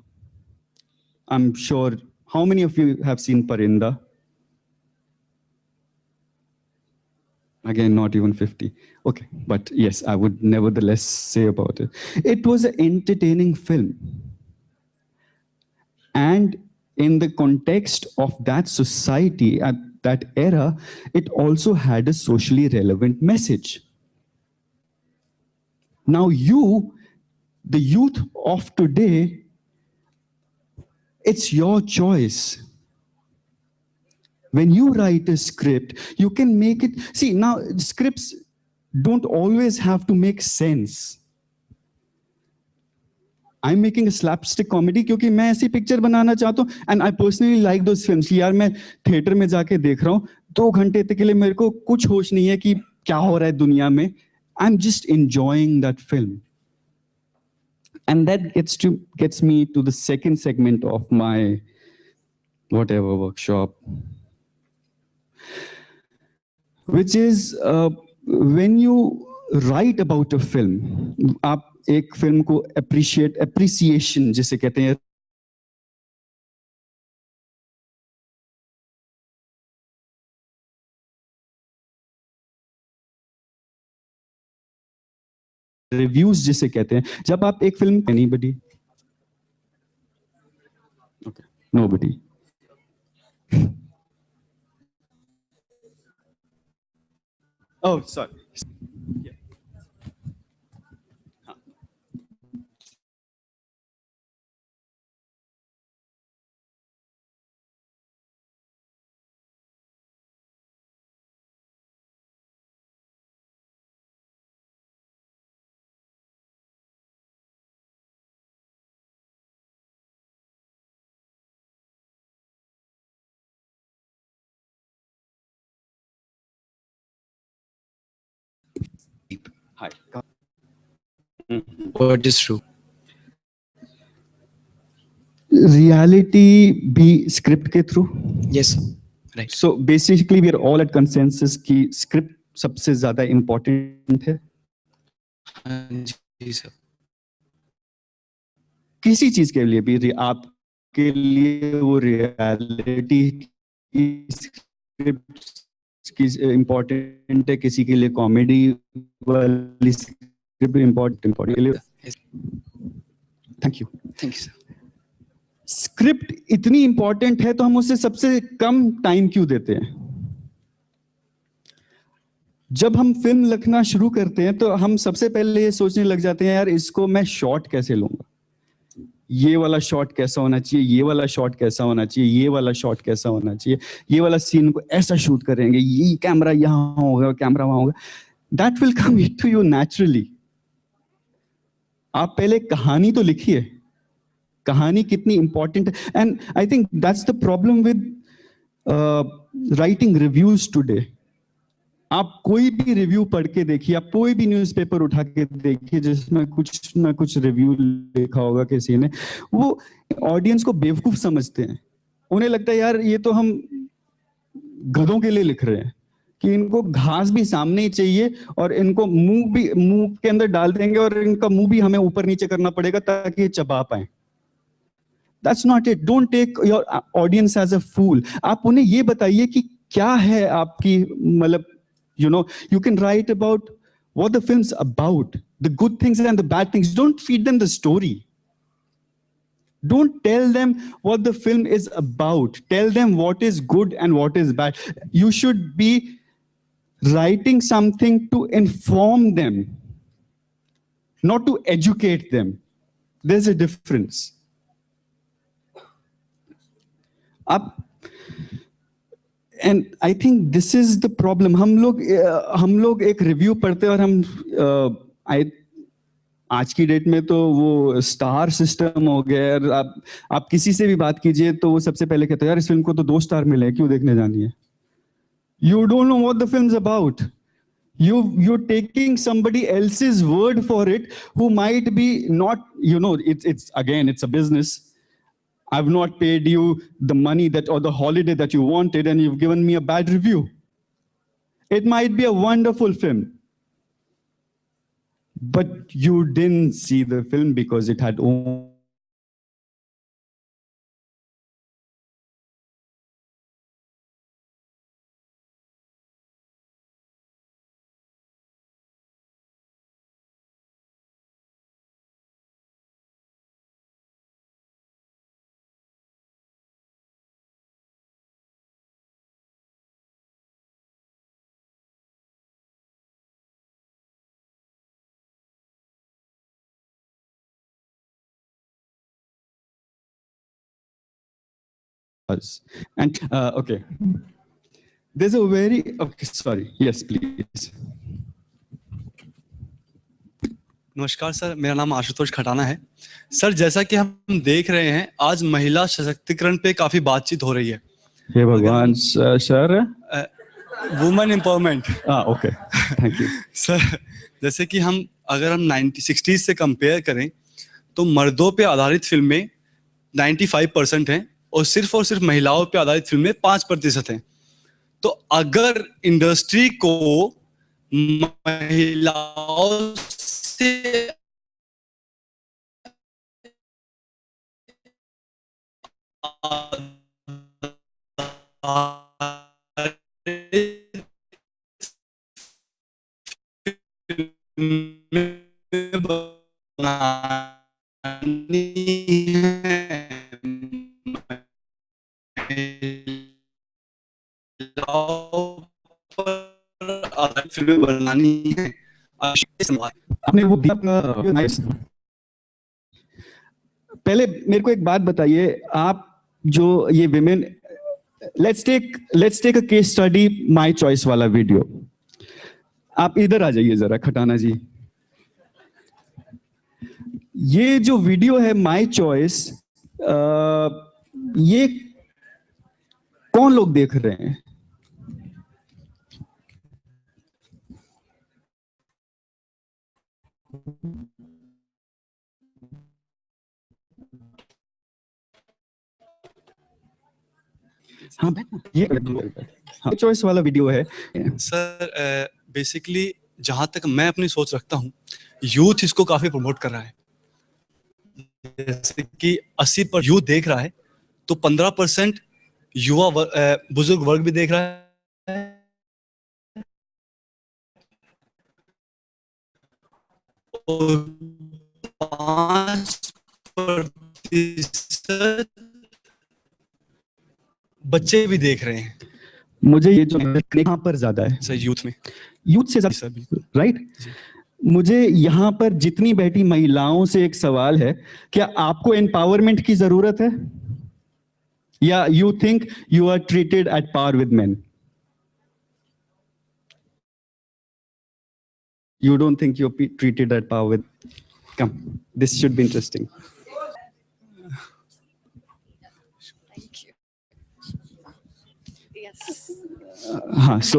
I'm sure. How many of you have seen Parinda? Again, not even 50. Okay, but yes, I would nevertheless say about it. It was an entertaining film. And in the context of that society at that era, it also had a socially relevant message. Now you, the youth of today, it's your choice. When you write a script, you can make it. See, now scripts don't always have to make sense. I'm making a slapstick comedy क्योंकि मैं ऐसी picture बनाना चाहता हूँ, and I personally like those films. यार मैं theatre में जाके देख रहा हूँ 2 घंटे तक के लिए मेरे को कुछ होश नहीं है कि क्या हो रहा है दुनिया में. I'm just enjoying that film. And that gets me to the second segment of my whatever workshop, which is when you write about a film, आप एक फिल्म को appreciation जिसे कहते हैं, रिव्यूज जिसे कहते हैं, जब आप एक film, anybody? Okay, nobody. Oh, sorry. Yeah. Hi. What is true? Reality be script के through? Yes. Right. So basically we are all at consensus कि script सबसे ज़्यादा important है. जी सर. किसी चीज के लिए भी आपके लिए वो reality की script इम्पोर्टेंट है, किसी के लिए कॉमेडी वाली script important. Thank you sir. Script इतनी इंपॉर्टेंट है तो हम उसे सबसे कम टाइम क्यों देते हैं? जब हम फिल्म लिखना शुरू करते हैं तो हम सबसे पहले ये सोचने लग जाते हैं, यार इसको मैं शॉट कैसे लूंगा, ये वाला शॉट कैसा होना चाहिए, ये वाला शॉट कैसा होना चाहिए, ये वाला शॉट कैसा होना चाहिए, ये वाला सीन को ऐसा शूट करेंगे, ये कैमरा यहाँ होगा, कैमरा वहां होगा. That will come to you naturally. आप पहले कहानी तो लिखिए, कहानी कितनी इंपॉर्टेंट है. And I think that's the problem with writing reviews today. आप कोई भी रिव्यू पढ़ के देखिए, आप कोई भी न्यूज़पेपर उठा के देखिए जिसमें कुछ ना कुछ रिव्यू लिखा होगा किसी ने, वो ऑडियंस को बेवकूफ समझते हैं. उन्हें लगता है यार ये तो हम गधों के लिए लिख रहे हैं कि इनको घास भी सामने ही चाहिए और इनको मुंह के अंदर डाल देंगे और इनका मुंह भी हमें ऊपर नीचे करना पड़ेगा ताकि ये चबा पाए. That's not it. Don't take your audience as a fool. आप उन्हें ये बताइए कि क्या है आपकी, मतलब you know, you can write about what the film's about, the good things and the bad things. Don't feed them the story. Don't tell them what the film is about. Tell them what is good and what is bad. You should be writing something to inform them, not to educate them. There's a difference. And I think this is the problem. हम लोग एक review पढ़ते हैं और हम आज की date में तो वो स्टार सिस्टम हो गया है। आप किसी से भी बात कीजिए तो वो सबसे पहले कहते हैं यार इस फिल्म को तो 2 स्टार मिले, क्यों देखने जानी है? You don't know what the film's about. You're taking somebody else's word for it who might be not, it's again, it's a business. I've not paid you the money or the holiday that you wanted, and you've given me a bad review. It might be a wonderful film, but you didn't see the film because it had And okay, there's a very sorry. Yes, please. नमस्कार sir, मेरा नाम आशुतोष खटाना है। Sir, जैसा कि हम देख रहे हैं आज महिला सशक्तिकरण पे काफी बातचीत हो रही है। हे भगवान sir, women empowerment. Okay, thank you sir. जैसे कि अगर हम 1960s से कंपेयर करें तो मर्दों पे आधारित फिल्में 95% हैं और सिर्फ महिलाओं पे आधारित फिल्में 5% हैं। तो अगर इंडस्ट्री को महिलाओं से फिल्में बनानी है, आपने वो नाइस। पहले मेरे को एक बात बताइए, आप जो ये women, let's take a case study my choice वाला वीडियो। आप इधर आ जाइए जरा खटाना जी। ये जो वीडियो है माय चॉइस, ये कौन लोग देख रहे हैं? हाँ, ये चॉइस वाला वीडियो है सर। बेसिकली जहां तक मैं अपनी सोच रखता हूं, यूथ इसको काफी प्रमोट कर रहा है। जैसे कि 80% यूथ देख रहा है तो 15% युवा बुजुर्ग वर्ग भी देख रहा है और 5% बच्चे भी देख रहे हैं। मुझे ये जो यहाँ पर ज्यादा है सर, यूथ से ज्यादा, राइट? मुझे यहाँ पर जितनी बैठी महिलाओं से एक सवाल है, क्या आपको एम्पावरमेंट की जरूरत है या you think you are treated at par with men? You don't think you're treated at par with? Come, this should be interesting. Thank you. Yes. So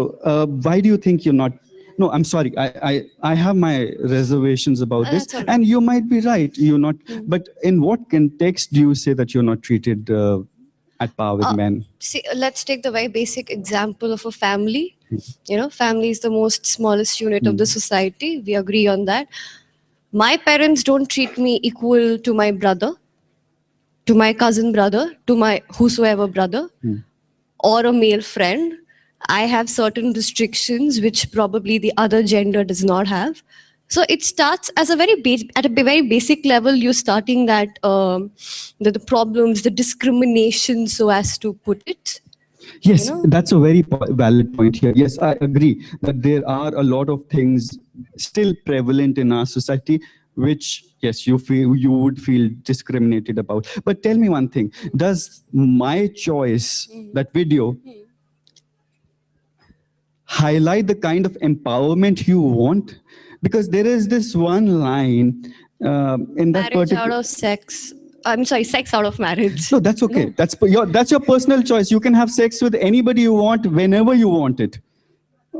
why do you think you're not? No, I'm sorry. I have my reservations about this, right. and you might be right. You're not. But in what context do you say that you're not treated at par with men? See, let's take the very basic example of a family. Family is the most smallest unit of the society. We agree on that. My parents don't treat me equal to my brother, to my cousin brother, to my whosoever brother, or a male friend. I have certain restrictions which probably the other gender does not have. So it starts as a at a very basic level. You're starting that the problems, the discrimination, so as to put it. Yes, You know? that's a very valid point here. Yes, I agree that there are a lot of things still prevalent in our society, which, yes, you would feel discriminated about. But tell me one thing, does My Choice, that video, highlight the kind of empowerment you want? Because there is this one line in that Marriage out particular... of sex. I'm sorry, sex out of marriage. No, that's okay. No. That's your personal choice. You can have sex with anybody you want, whenever you want it.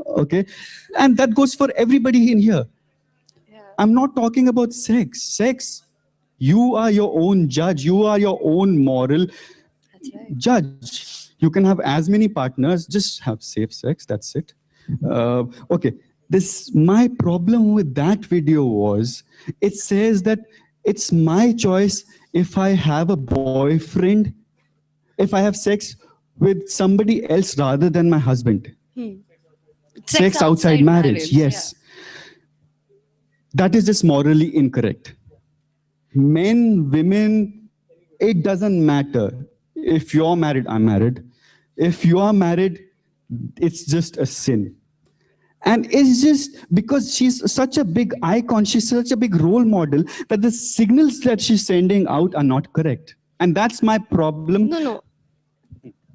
Okay? And that goes for everybody in here. Yeah. I'm not talking about sex. Sex, you are your own judge. You are your own moral judge. You can have as many partners, just have safe sex, that's it. Okay, my problem with that video was, it says that it's my choice if I have a boyfriend, if I have sex with somebody else rather than my husband. Sex outside marriage, yes. Yeah. That is just morally incorrect. Men, women, it doesn't matter. If you're married, I'm married. If you are married, it's just a sin. And it's just because she's such a big icon, she's such a big role model, that the signals that she's sending out are not correct. And that's my problem. No.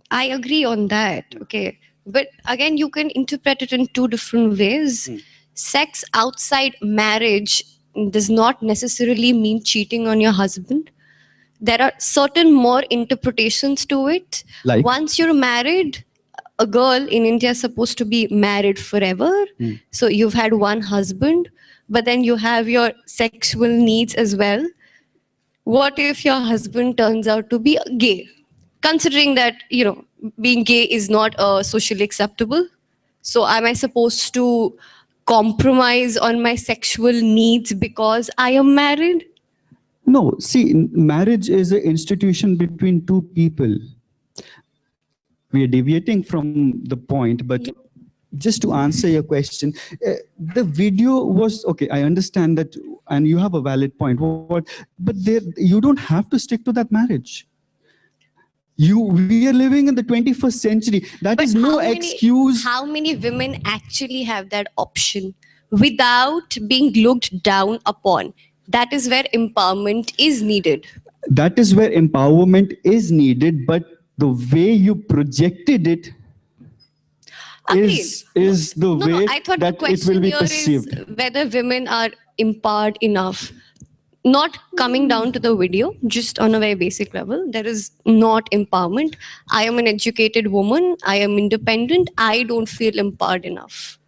I agree on that. Okay. But again, you can interpret it in two different ways. Sex outside marriage does not necessarily mean cheating on your husband. There are certain more interpretations to it. Like? Once you're married, a girl in India is supposed to be married forever. So you've had one husband, but then you have your sexual needs as well. What if your husband turns out to be gay? Considering that, being gay is not socially acceptable. So am I supposed to compromise on my sexual needs because I am married? No, see, marriage is an institution between two people. We are deviating from the point, but just to answer your question, the video was, okay, I understand that, and you have a valid point, but you don't have to stick to that marriage. We are living in the 21st century. That is no excuse. How many women actually have that option without being looked down upon? That is where empowerment is needed. That is where empowerment is needed, but the way you projected it is the way I thought that the question it will be here perceived. is whether women are empowered enough. Not coming down to the video, just on a very basic level. There is not empowerment. I am an educated woman. I am independent. I don't feel empowered enough.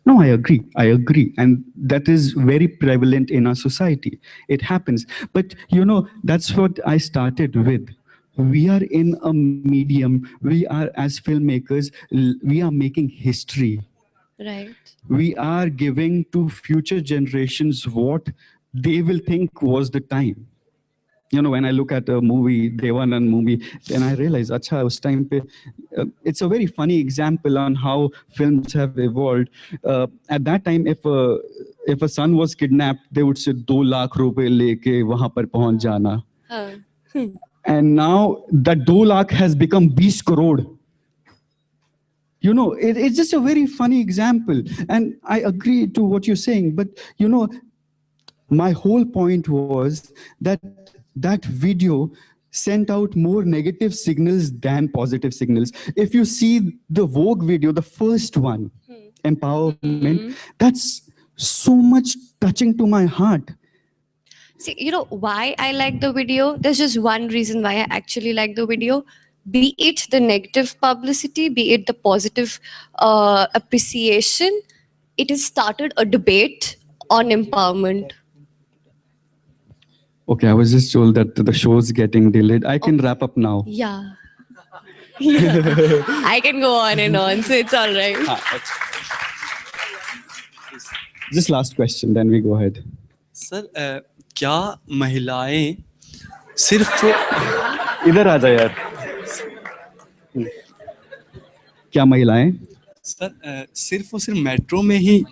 No, I agree. And that is very prevalent in our society. It happens. But, that's what I started with. We are in a medium. We are, as filmmakers, we are making history. Right. We are giving to future generations what they will think was the time. When I look at a movie, Devanand movie, then I realize, acha, us time pe, it's a very funny example on how films have evolved. At that time, if a son was kidnapped, they would say, 2 lakh rupe leke wahan par pahunch jana. And now that 2 lakh has become 20 crore. It's just a very funny example. And I agree to what you're saying, but my whole point was that video sent out more negative signals than positive signals. If you see the Vogue video, the first one, empowerment, that's so much touching to my heart. See, why I like the video? There's just one reason why I actually like the video. Be it the negative publicity, be it the positive appreciation, it has started a debate on empowerment. Okay, I was just told that the show's getting delayed. I can wrap up now. Yeah. I can go on and on, so it's all right. Just last question, then we go ahead. Sir, क्या महिलाएं सिर्फ इधर आ जा यार. क्या महिलाएं? Sir सिर्फ और सिर्फ मेट्रो में ही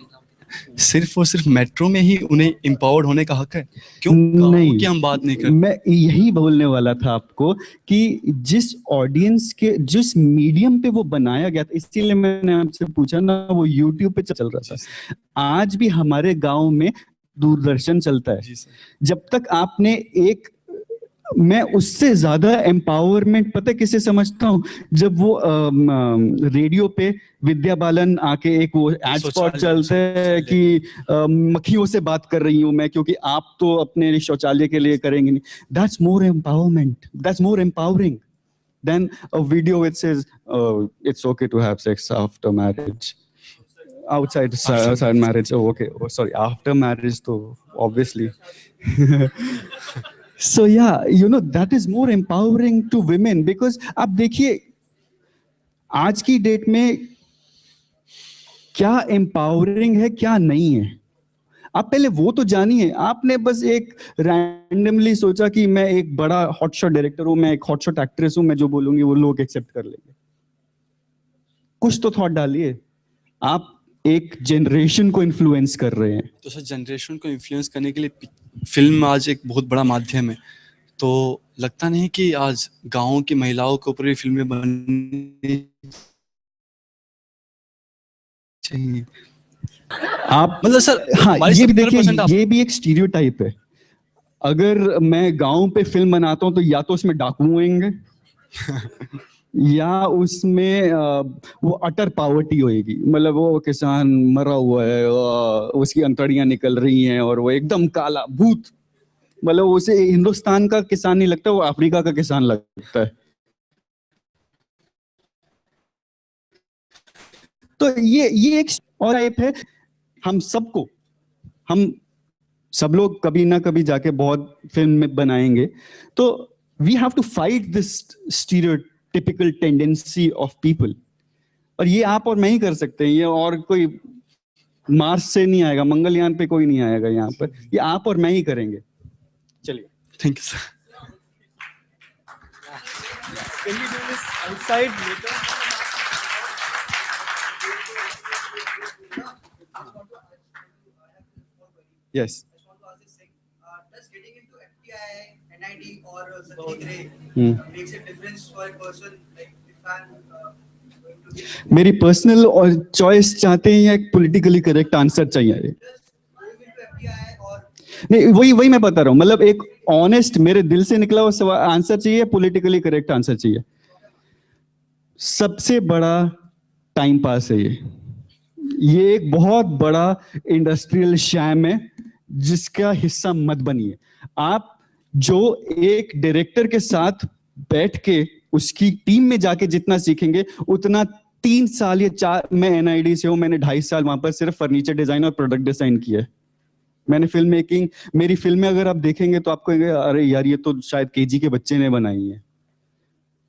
सिर्फ और सिर्फ मेट्रो में ही उन्हें एम्पावर्ड होने का हक है? क्यों गाँव की हम बात नहीं करते? मैं यही बोलने वाला था आपको कि जिस ऑडियंस के जिस मीडियम पे वो बनाया गया था, इसीलिए मैंने आपसे पूछा ना, वो यूट्यूब पे चल रहा था। आज भी हमारे गांव में दूरदर्शन चलता है। जब तक आपने एक, मैं उससे ज्यादा एम्पावरमेंट पता किसे समझता हूँ, जब वो रेडियो पे विद्या बालन आके एक वो एड स्पॉट चलते हैं कि मक्खियों से बात कर रही हूँ मैं, क्योंकि आप तो अपने शौचालय के लिए करेंगे नहीं। That's more empowerment, that's more empowering than a video which says it's okay to have sex after marriage. Outside marriage, oh okay, oh sorry, after marriage तो obviously. So yeah, you know, that is more empowering to women because आप देखिए आज की date में क्या empowering है क्या नहीं है। आप पहले वो तो जानिए। आपने बस एक रैंडमली सोचा कि मैं एक बड़ा हॉटशॉट डायरेक्टर हूं, मैं एक हॉटशॉट एक्ट्रेस हूं, मैं जो बोलूंगी वो लोग एक्सेप्ट कर लेंगे। कुछ तो थॉट डालिए। आप एक जनरेशन को इन्फ्लुएंस कर रहे हैं। तो सर जनरेशन को इन्फ्लुएंस करने के लिए फिल्म आज एक बहुत बड़ा माध्यम है, तो लगता नहीं कि आज गाँव की महिलाओं के ऊपर भी फिल्में बननी चाहिए? आप मतलब सर, हाँ ये भी देखिए, ये भी एक स्टीरियोटाइप है। अगर मैं गांव पे फिल्म बनाता हूँ तो या तो उसमें डाकू होंगे या उसमें वो अटर पावर्टी होएगी, मतलब वो किसान मरा हुआ है, उसकी अंतड़ियां निकल रही हैं और वो एकदम काला भूत, मतलब उसे हिंदुस्तान का किसान नहीं लगता, वो अफ्रीका का किसान लगता है। तो ये एक और टाइप है। हम सब लोग कभी ना कभी जाके बहुत फिल्म में बनाएंगे, तो we have to fight this stereotypical tendency of people. और ये आप और मैं ही कर सकते हैं, ये और कोई मार्स से नहीं आएगा, मंगलयान पे कोई नहीं आएगा यहाँ पर, ये आप और मैं ही करेंगे। चलिए, thank you sir. Can we do this outside later? Yes. Does getting into FTI, NID or Sanjay Gray makes a difference for a person like if I'm going to get... मेरी पर्सनल और choice चाहते हैं या एक politically correct answer चाहिए? नहीं, वही मैं बता रहा हूँ, मतलब एक ऑनेस्ट मेरे दिल से निकला हुआ आंसर चाहिए, पॉलिटिकली करेक्ट आंसर चाहिए। सबसे बड़ा टाइम पास है ये एक बहुत बड़ा इंडस्ट्रियल शैम है जिसका हिस्सा मत बनिए। आप जो एक डायरेक्टर के साथ बैठ के उसकी टीम में जाके जितना सीखेंगे उतना 3 साल या 4, मैं एनआईडी से हूं, मैंने 2.5 साल वहां पर सिर्फ फर्नीचर डिजाइन और प्रोडक्ट डिजाइन किया है। मैंने फिल्म मेकिंग, मेरी फिल्में अगर आप देखेंगे तो आपको अरे यार ये तो शायद केजी के बच्चे ने बनाई है,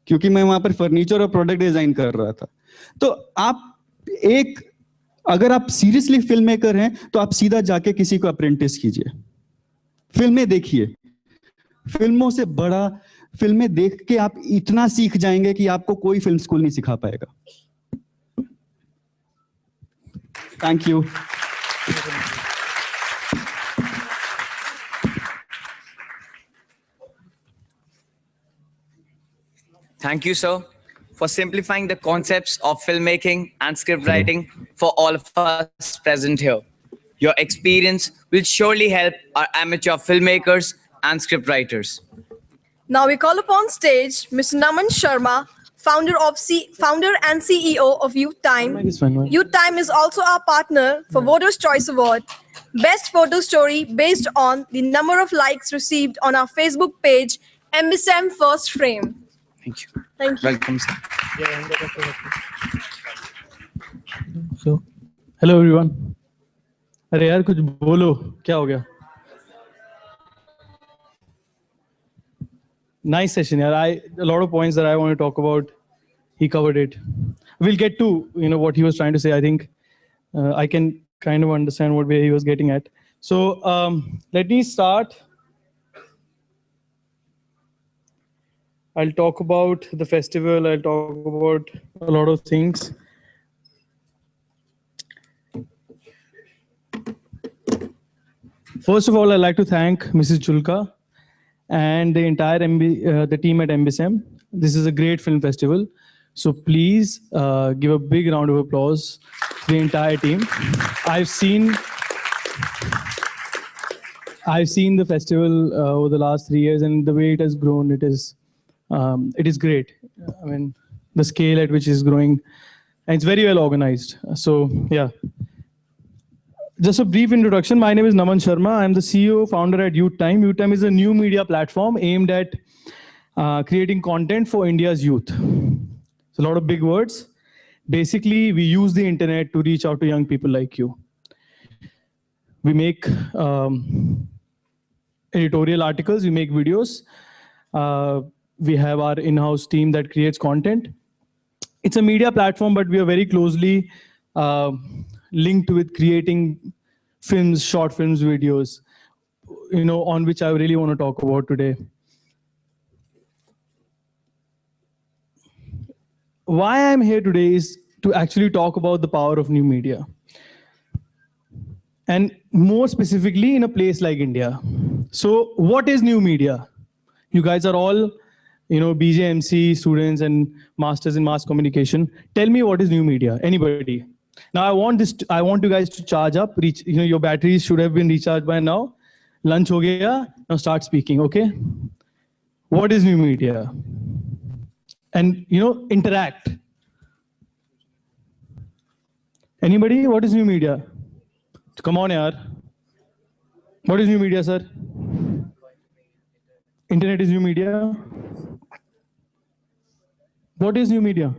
क्योंकि मैं वहां पर फर्नीचर और प्रोडक्ट डिजाइन कर रहा था। तो आप अगर आप सीरियसली फिल्म मेकर हैं तो आप सीधा जाके किसी को अप्रेंटिस कीजिए, फिल्में देखिए। फिल्मों से बड़ा, फिल्में देख के आप इतना सीख जाएंगे कि आपको कोई फिल्म स्कूल नहीं सिखा पाएगा। Thank you. Thank you, sir, for simplifying the concepts of filmmaking and script writing for all of us present here. Your experience will surely help our amateur filmmakers and script writers. Now we call upon stage Mr. Naman Sharma, founder and CEO of Youth Time. Youth Time is also our partner for Voters' Choice Award, Best Photo Story based on the number of likes received on our Facebook page, MSM First Frame. Thank you. Thank you. Welcome, sir. So, hello everyone. अरे यार कुछ बोलो, क्या हो गया? Nice session, yaar. A lot of points that I want to talk about, he covered it. We'll get to what he was trying to say. I think I can kind of understand what way he was getting at. So let me start. I'll talk about the festival. I'll talk about a lot of things. First of all, I'd like to thank Mrs. Julka and the entire the team at MBSM. This is a great film festival. So please give a big round of applause to the entire team. I've seen the festival over the last 3 years, and the way it has grown, it is great. I mean, the scale at which it's growing, and it's very well organized. So yeah. Just a brief introduction. My name is Naman Sharma. I'm the CEO, founder at Youth Time. Youth Time is a new media platform aimed at creating content for India's youth. It's a lot of big words. Basically, we use the internet to reach out to young people like you. We make editorial articles, we make videos. We have our in-house team that creates content. It's a media platform, but we are very closely linked with creating films, short films, videos, on which I really want to talk about today. Why I'm here today is to actually talk about the power of new media. And more specifically in a place like India. So what is new media? You guys are all, BJMC students and masters in mass communication. Tell me what is new media, anybody. Now I want you guys to charge up, your batteries should have been recharged by now. Lunch ho gaya, now start speaking, okay? What is new media? And, interact. Anybody, what is new media? Come on, yaar. What is new media, sir? Internet is new media. What is new media?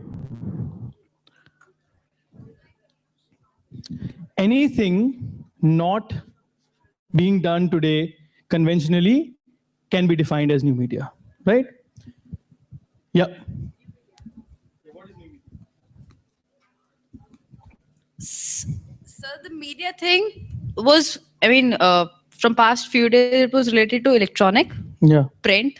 Anything not being done today conventionally can be defined as new media, right? Yeah. So the media thing was, from past few days, it was related to electronic, print.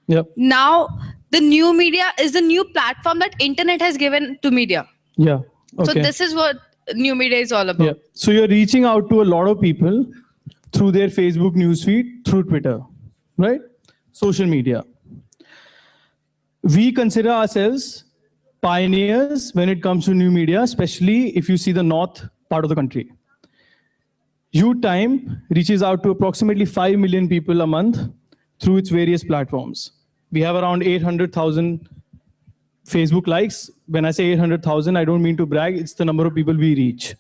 Yeah. Now, the new media is the new platform that internet has given to media. Yeah. Okay. So this is what new media is all about. Yeah. So you're reaching out to a lot of people through their Facebook newsfeed, through Twitter, right? Social media. We consider ourselves pioneers when it comes to new media, especially if you see the north part of the country. Youth Time reaches out to approximately 5 million people a month through its various platforms. We have around 800,000 Facebook likes. When I say 800,000, I don't mean to brag, it's the number of people we reach.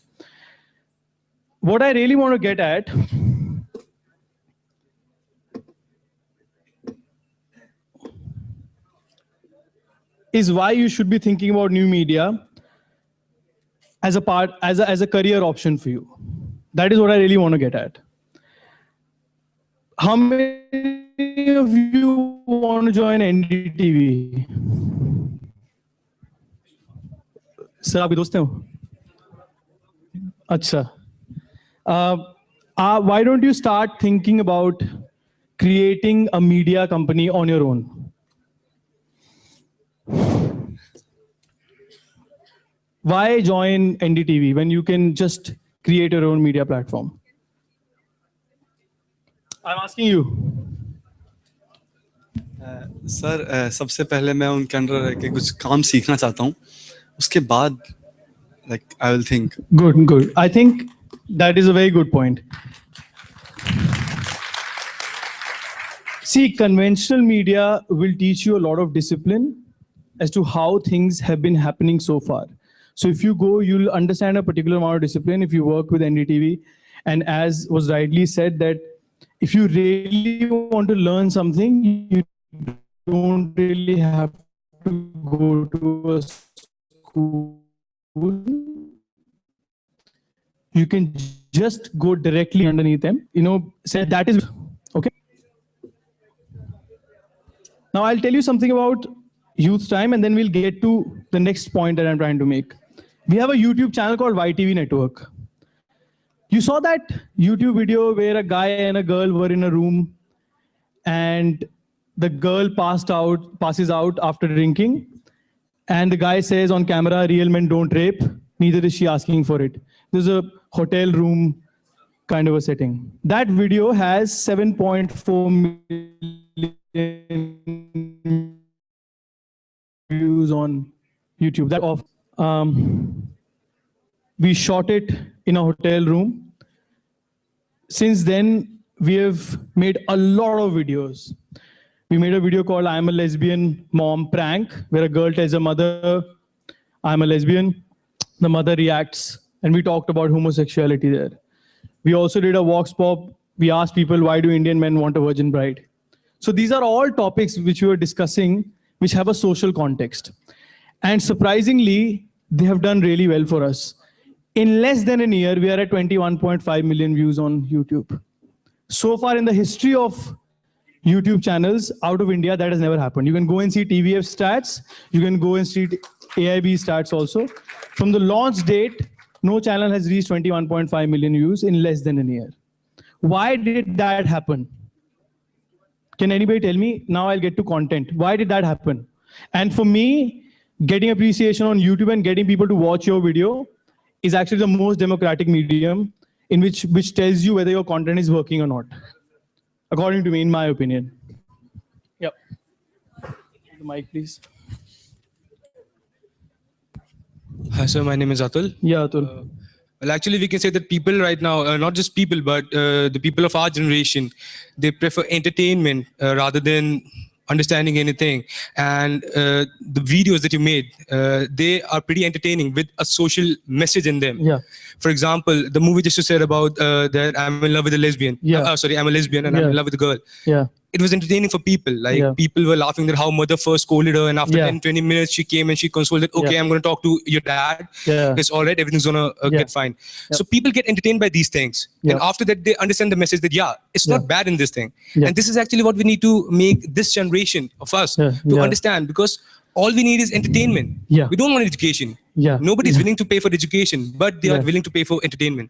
What I really want to get at is why you should be thinking about new media as a career option for you. That is what I really want to get at. How many of you want to join NDTV? Sir, आपके दोस्त हैं वो? अच्छा. Why don't you start thinking about creating a media company on your own? Why join NDTV when you can just create your own media platform? I'm asking you. Sir सबसे पहले मैं उनके under रह के कुछ काम सीखना चाहता हूँ उसके बाद I will think. Good. I think that is a very good point. See, conventional media will teach you a lot of discipline as to how things have been happening so far. So if you go, you'll understand a particular amount of discipline if you work with NDTV. And as was rightly said, that if you really want to learn something, you don't really have to go to a school. You can just go directly underneath them, say that is okay. Now I'll tell you something about Youth Time and then we'll get to the next point that I'm trying to make. We have a YouTube channel called YTV Network. You saw that YouTube video where a guy and a girl were in a room and the girl passes out after drinking. And the guy says on camera, real men don't rape, neither is she asking for it. There's a hotel room kind of a setting. That video has 7.4 million views on YouTube. That of we shot it in a hotel room. Since then, we have made a lot of videos. We made a video called "I'm a Lesbian Mom Prank," where a girl tells her mother, "I'm a lesbian." The mother reacts, and we talked about homosexuality there. We also did a Vox Pop. We asked people, why do Indian men want a virgin bride? So these are all topics which we were discussing, which have a social context. And surprisingly, they have done really well for us. In less than a year, we are at 21.5 million views on YouTube. So far in the history of YouTube channels out of India, that has never happened. You can go and see TVF stats. You can go and see AIB stats also. From the launch date, no channel has reached 21.5 million views in less than a year. Why did that happen? Can anybody tell me? Now I'll get to content. Why did that happen? And for me, getting appreciation on YouTube and getting people to watch your video is actually the most democratic medium in which tells you whether your content is working or not. According to me, in my opinion. Yep. The mic, please. Hi, sir. My name is Atul. Yeah, Atul. Well, actually, we can say that people right now, not just people, but the people of our generation, they prefer entertainment rather than understanding anything. And the videos that you made, they are pretty entertaining with a social message in them. Yeah. For example, the movie just you said about that I'm in love with a lesbian. Yeah. Sorry, I'm a lesbian and I'm in love with a girl. Yeah. It was entertaining for people. Like people were laughing at how mother first scolded her, and after 10-20 minutes she came and she consoled that, okay, I'm going to talk to your dad. It's all right, everything's going to get fine. So people get entertained by these things. And after that, they understand the message that, it's not bad in this thing. And this is actually what we need to make this generation of us to understand, because all we need is entertainment. We don't want education. Nobody's willing to pay for education, but they are willing to pay for entertainment.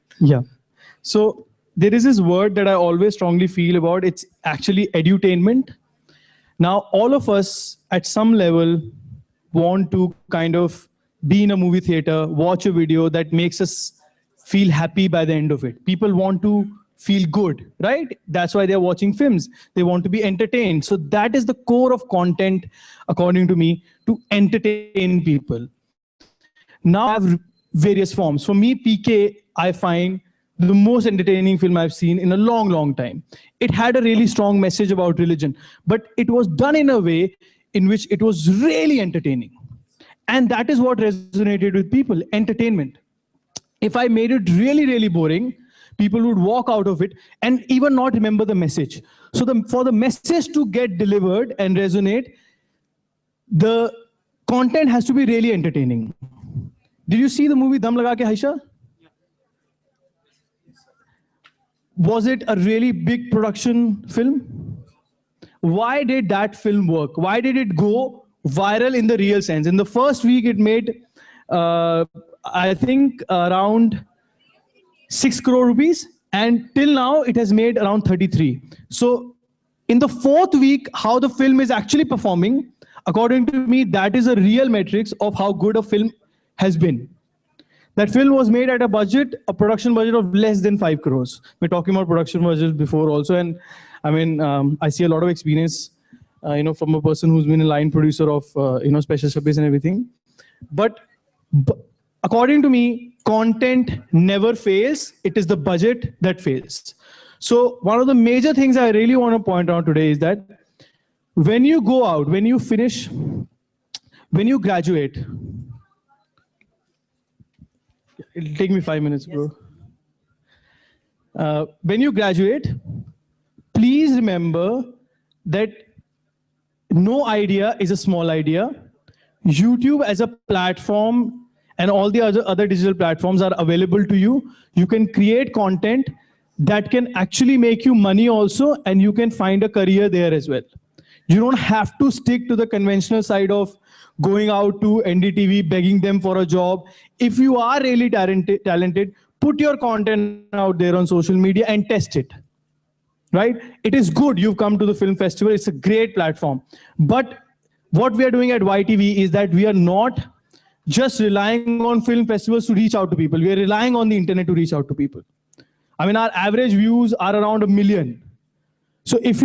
So there is this word that I always strongly feel about. It's actually edutainment. Now, all of us at some level want to kind of be in a movie theater, watch a video that makes us feel happy by the end of it. People want to feel good, right? That's why they're watching films. They want to be entertained. So that is the core of content, according to me, to entertain people. Now I have various forms. For me, PK, I find the most entertaining film I've seen in a long, long time. It had a really strong message about religion, but it was done in a way in which it was really entertaining. And that is what resonated with people, entertainment. If I made it really, really boring, people would walk out of it and even not remember the message. So for the message to get delivered and resonate, the content has to be really entertaining. Did you see the movie Dum Laga Ke Haisha? Was it a really big production film? Why did that film work? Why did it go viral in the real sense? In the first week, it made, I think, around 6 crore rupees. And till now, it has made around 33. So in the fourth week, how the film is actually performing, according to me, that is a real metrics of how good a film has been. That film was made at a production budget of less than 5 crores. We're talking about production budgets before also. And I mean, I see a lot of experience, from a person who's been a line producer of, Special Service and everything. But according to me, content never fails. It is the budget that fails. So one of the major things I really want to point out today is that when you go out, when you finish, when you graduate, it'll take me 5 minutes, bro. When you graduate, please remember that no idea is a small idea. YouTube as a platform and all the other digital platforms are available to you. You can create content that can actually make you money also, and you can find a career there as well. You don't have to stick to the conventional side of going out to NDTV, begging them for a job. If you are really talented, put your content out there on social media and test it, right? It is good you've come to the film festival. It's a great platform. But what we are doing at YTV is that we are not just relying on film festivals to reach out to people. We are relying on the internet to reach out to people. I mean, our average views are around 1 million. So if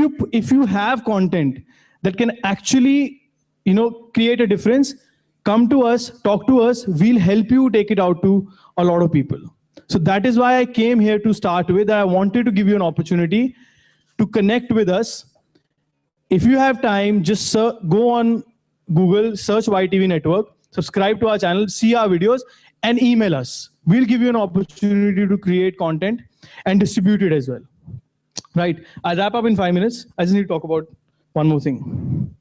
you have content that can actually, create a difference, come to us, talk to us. We'll help you take it out to a lot of people. So that is why I came here to start with. I wanted to give you an opportunity to connect with us. If you have time, just go on Google, search YTV Network, subscribe to our channel, see our videos, and email us. We'll give you an opportunity to create content and distribute it as well. Right, I'll wrap up in 5 minutes. I just need to talk about one more thing.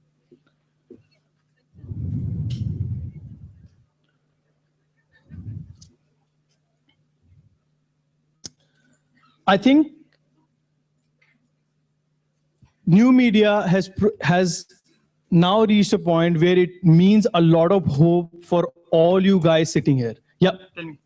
I think new media has now reached a point where it means a lot of hope for all you guys sitting here. Yeah, tell me.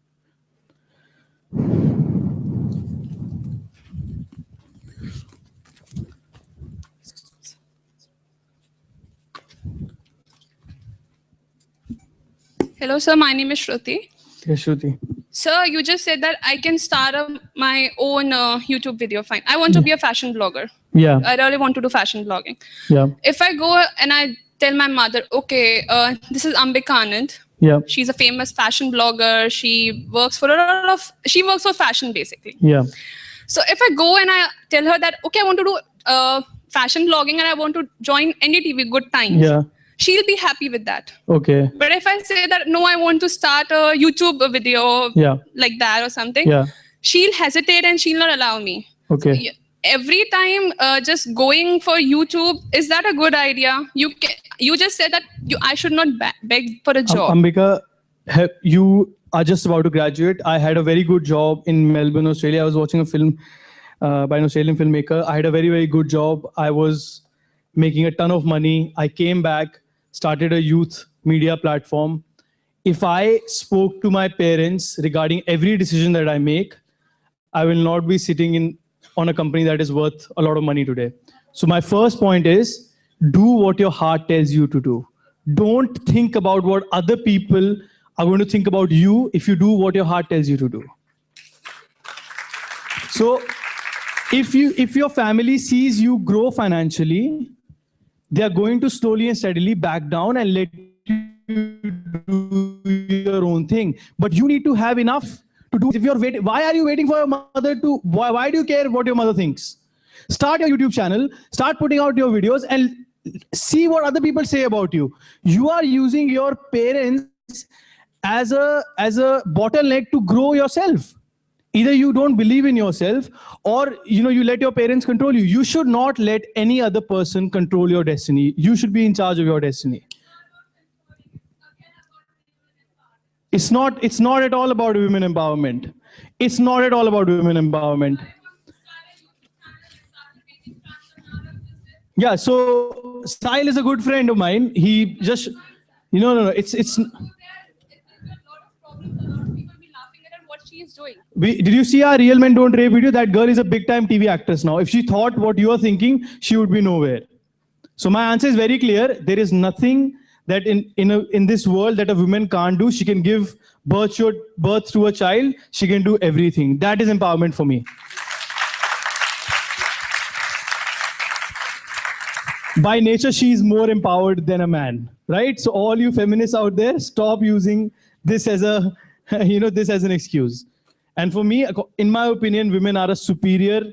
Hello, sir. My name is Shruti. Yes, Shruti. Sir, you just said that I can start my own YouTube video. Fine. I want to be a fashion blogger. Yeah. I really want to do fashion blogging. Yeah. If I go and I tell my mother, okay, this is Ambika Anand. Yeah. She's a famous fashion blogger. She works for fashion basically. Yeah. So if I go and I tell her that, okay, I want to do fashion blogging and I want to join NDTV Good Times. Yeah. She'll be happy with that. Okay. But if I say that, no, I want to start a YouTube video like that or something, she'll hesitate and she'll not allow me. Okay. Every time just going for YouTube, is that a good idea? You just said that I should not beg for a job. Ambika, you are just about to graduate. I had a very good job in Melbourne, Australia. I was watching a film by an Australian filmmaker. I had a very, very good job. I was making a ton of money. I came back, started a youth media platform. If I spoke to my parents regarding every decision that I make, I will not be sitting on a company that is worth a lot of money today. So my first point is, do what your heart tells you to do. Don't think about what other people are going to think about you if you do what your heart tells you to do. So if your family sees you grow financially, they are going to slowly and steadily back down and let you do your own thing. But you need to have enough to do. If you're waiting, why are you waiting for your mother to? Why do you care what your mother thinks? Start your YouTube channel. Start putting out your videos and see what other people say about you. You are using your parents as a bottleneck to grow yourself. Either you don't believe in yourself, or you let your parents control you. You should not let any other person control your destiny. You should be in charge of your destiny. It's not at all about women empowerment. It's not at all about women empowerment. Yeah, so Sahil is a good friend of mine. He just, no, it's. Did you see our Real Men Don't Rape video? That girl is a big-time TV actress now. If she thought what you are thinking, she would be nowhere. So my answer is very clear. There is nothing that in this world that a woman can't do. She can give birth to a child. She can do everything. That is empowerment for me. By nature, she is more empowered than a man, right? So all you feminists out there, stop using this as a, this as an excuse. And for me, in my opinion, women are a superior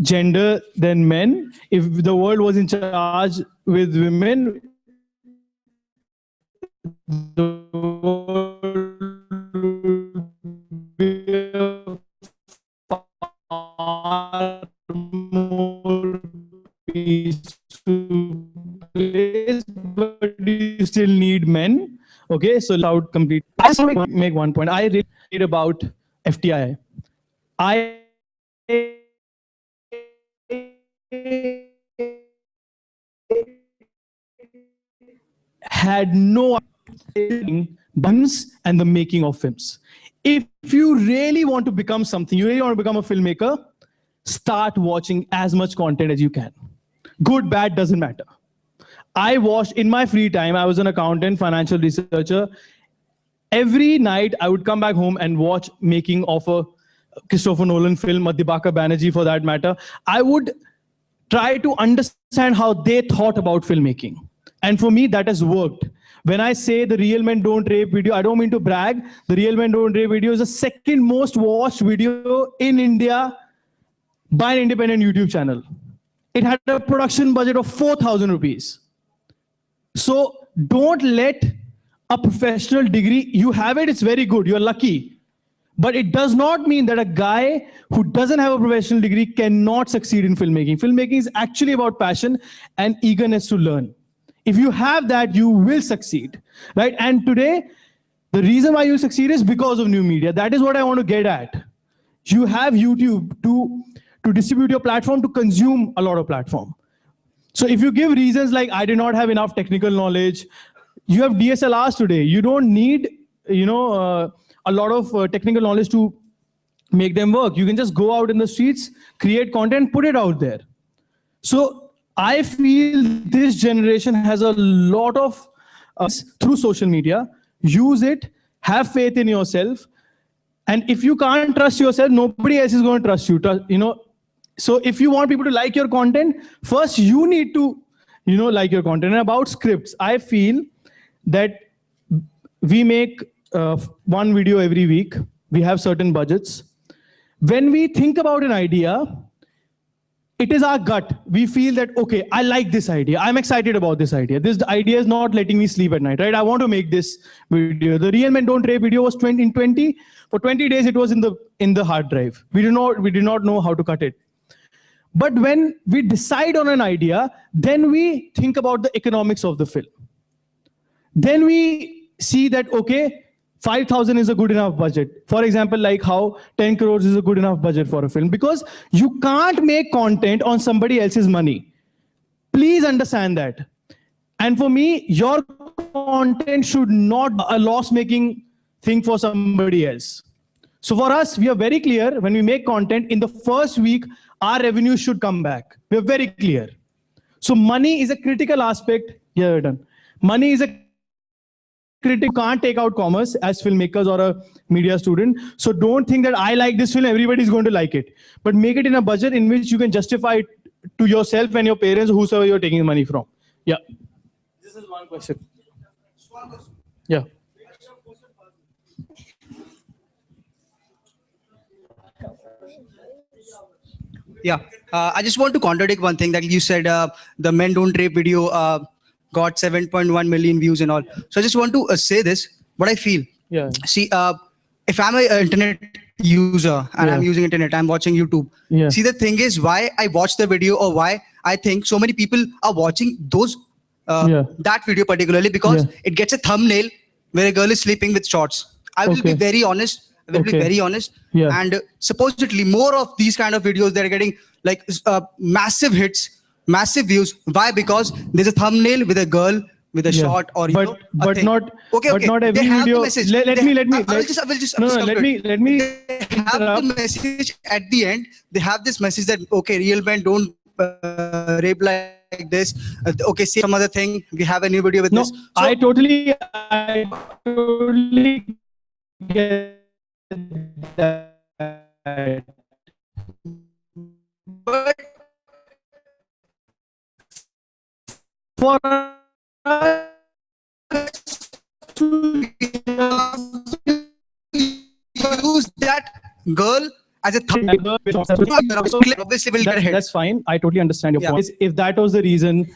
gender than men. If the world was in charge with women, the world would be a far more peaceful place, but you still need men. Okay, so loud complete. I just want to make one point. I read about FTI. I had no idea buns and the making of films. If you really want to become something, you really want to become a filmmaker, start watching as much content as you can. Good, bad, doesn't matter. I watched in my free time. I was an accountant, financial researcher. Every night I would come back home and watch making of a Christopher Nolan film, or Dibakar Banerjee for that matter, I would try to understand how they thought about filmmaking. And for me, that has worked. When I say the Real Men Don't Rape video, I don't mean to brag. The Real Men Don't Rape video is the second most watched video in India by an independent YouTube channel. It had a production budget of 4,000 rupees. So don't let a professional degree, you have it, it's very good, you're lucky. But it does not mean that a guy who doesn't have a professional degree cannot succeed in filmmaking. Filmmaking is actually about passion and eagerness to learn. If you have that, you will succeed, right? And today, the reason why you succeed is because of new media. That is what I want to get at. You have YouTube to distribute your platform, to consume a lot of platform. So if you give reasons like, I did not have enough technical knowledge, you have DSLRs today. You don't need, a lot of technical knowledge to make them work. You can just go out in the streets, create content, put it out there. So I feel this generation has a lot of, through social media, use it, have faith in yourself. And if you can't trust yourself, nobody else is going to trust you. So if you want people to like your content, first you need to, like your content. And about scripts, I feel that we make one video every week. We have certain budgets. When we think about an idea, it is our gut. We feel that, okay, I like this idea. I'm excited about this idea. This idea is not letting me sleep at night, right? I want to make this video. The Real Men Don't Rape video was for 20 days, it was in the hard drive. We did not know how to cut it. But when we decide on an idea, then we think about the economics of the film. Then we see that, okay, 5,000 is a good enough budget. For example, like how 10 crores is a good enough budget for a film, because you can't make content on somebody else's money. Please understand that. And for me, your content should not be a loss-making thing for somebody else. So for us, we are very clear when we make content in the first week, our revenue should come back. We're very clear. So money is a critical aspect. Yeah, we're done. Money is a critical, can't take out commerce as filmmakers or a media student. So don't think that I like this film, everybody's going to like it. But make it in a budget in which you can justify it to yourself and your parents, whosoever you're taking the money from. Yeah. This is one question. Yeah. Yeah, I just want to contradict one thing that you said. The Men Don't Rape video got 7.1 million views and all. So I just want to say this, what I feel. Yeah. See, if I'm an internet user and I'm using internet, I'm watching YouTube. Yeah. See, the thing is why I watch the video, or why I think so many people are watching those that video particularly, because it gets a thumbnail where a girl is sleeping with shorts. I will be very honest. I will be very honest. Yeah. And supposedly more of these kind of videos, they're getting like massive hits, massive views. Why? Because there's a thumbnail with a girl with a shot, or but not every video. Let me. Let me. They have the message at the end. They have this message that, okay, real men don't rape like this. Okay, say some other thing. We have a new video with this. So, I totally get that. But for use that girl as a thumbnail, obviously will get hit. That's fine. I totally understand your point. If that was the reason,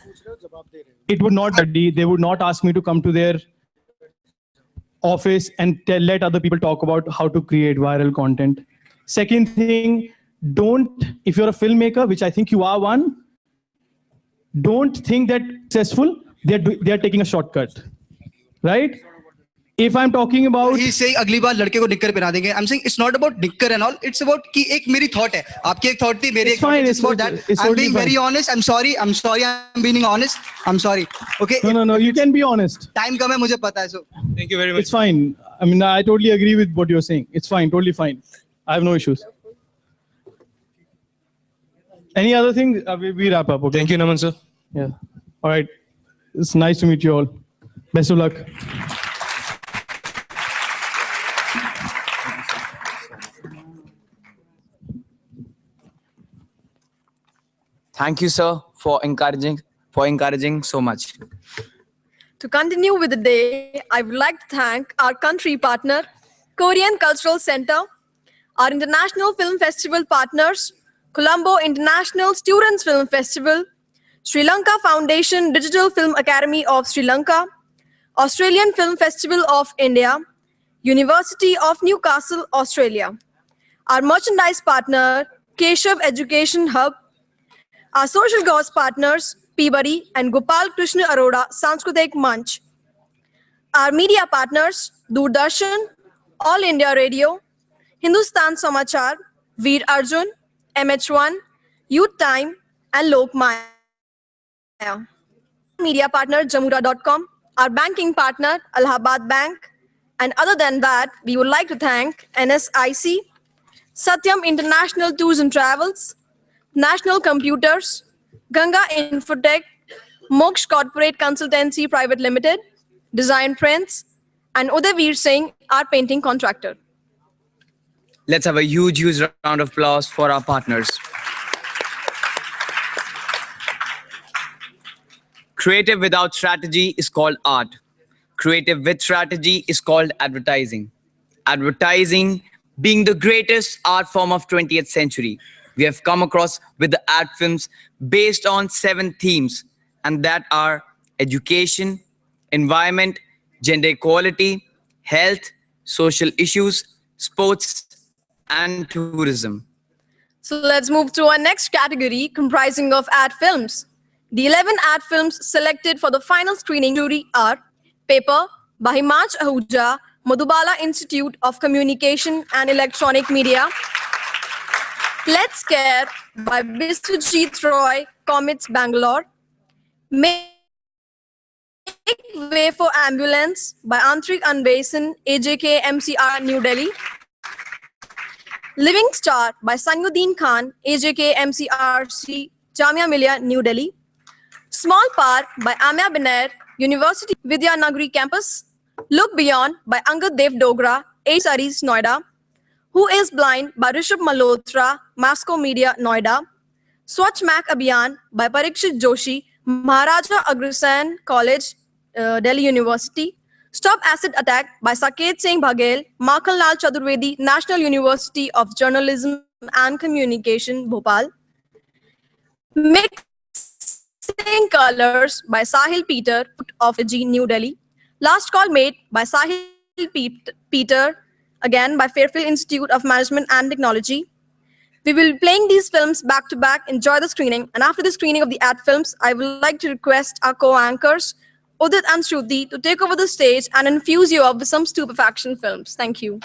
it would not be. They would not ask me to come to their office and let other people talk about how to create viral content. Second thing, if you're a filmmaker, which I think you are one, don't think that successful, they're taking a shortcut, right? If I'm talking about, he's saying अगली बार लड़के को निक्कर पहना देंगे. I'm saying it's not about निक्कर and all. It's about कि एक मेरी thought है. आपकी एक thought थी, मेरी एक thought. It's about that. I'm being very honest. I'm sorry. I'm being honest. I'm sorry. Okay. No. You can be honest. Time कम है, मुझे पता है. So thank you very much. It's fine. I mean, I totally agree with what you're saying. It's fine. Totally fine. I have no issues. Any other thing? We wrap up. Okay. Thank you, Naman sir. Yeah. All right. It's nice to meet you all. Best of luck. Thank you, sir, for encouraging so much. To continue with the day, I would like to thank our country partner, Korean Cultural Center, our International Film Festival partners, Colombo International Students Film Festival, Sri Lanka Foundation Digital Film Academy of Sri Lanka, Australian Film Festival of India, University of Newcastle, Australia, our merchandise partner, Keshav Education Hub, our social cause partners, Peabody and Gopal Krishna Arora Sanskritik Manch, our media partners, Doordarshan, All India Radio, Hindustan Samachar, Veer Arjun, MH1, Youth Time, and Lokmaya. Media partner, Jamura.com, our banking partner, Allahabad Bank, and other than that, we would like to thank NSIC, Satyam International Tours and Travels, National Computers, Ganga Infotech, Moksha Corporate Consultancy Private Limited, Design Prints, and Uday Singh, our painting contractor. Let's have a huge round of applause for our partners. Creative without strategy is called art. Creative with strategy is called advertising. Advertising being the greatest art form of 20th century. We have come across with the ad films based on 7 themes, and that are education, environment, gender equality, health, social issues, sports, and tourism. So let's move to our next category comprising of ad films. The 11 ad films selected for the final screening jury are Paper by Himach Ahuja, Madhubala Institute of Communication and Electronic Media, Let's Care by Biswajit Roy, Comets Bangalore, Make Way for Ambulance by Antrik Anvesan, AJK MCR New Delhi, Living Star by Sanyuddin Khan, AJK MCRC Jamia Millia New Delhi, Small Park by Amya Binair, University Vidyanagari Campus, Look Beyond by Angad Dev Dogra, Saris Noida, Who is Blind by Rishabh Malhotra, Masco Media Noida, Swachh Mak Abhiyan by Parikshit Joshi, Maharaja Agrasen College, Delhi University, Stop Acid Attack by Saket Singh Baghel, Makhan Lal Chaturvedi, National University of Journalism and Communication, Bhopal, Mixing Colors by Sahil Peter of G, New Delhi, Last Call Made by Sahil Peter, again by Fairfield Institute of Management and Technology. We will be playing these films back to back. Enjoy the screening. And after the screening of the ad films, I would like to request our co-anchors, Udit and Shruti, to take over the stage and infuse you up with some stupefaction films. Thank you.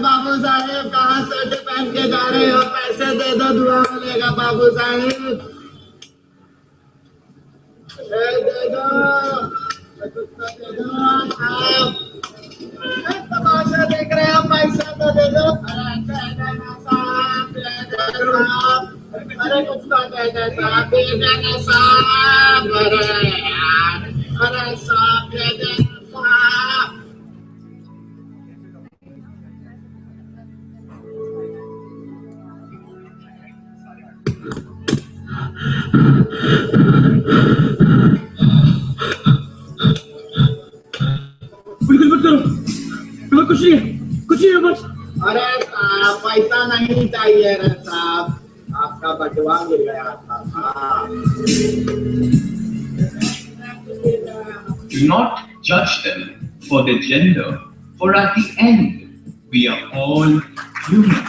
बाबू साहेब कहाँ shirt पहन के जा रहे हो? पैसे दे दो, दुआ मिलेगा बाबू साहेब। दे दो, तमाशा देख रहे हो, पैसा तो दे दो। अरे कुछ तो दे दे साहब, दे देना साहब। अरे साहब दे देना साहब। बिल्कुल मत करो, कुछ नहीं है बस। अरे साहब पैसा नहीं चाहिए रे साहब, आपका बटुआ मिल गया था। Do not judge them for their gender, for at the end we are all human.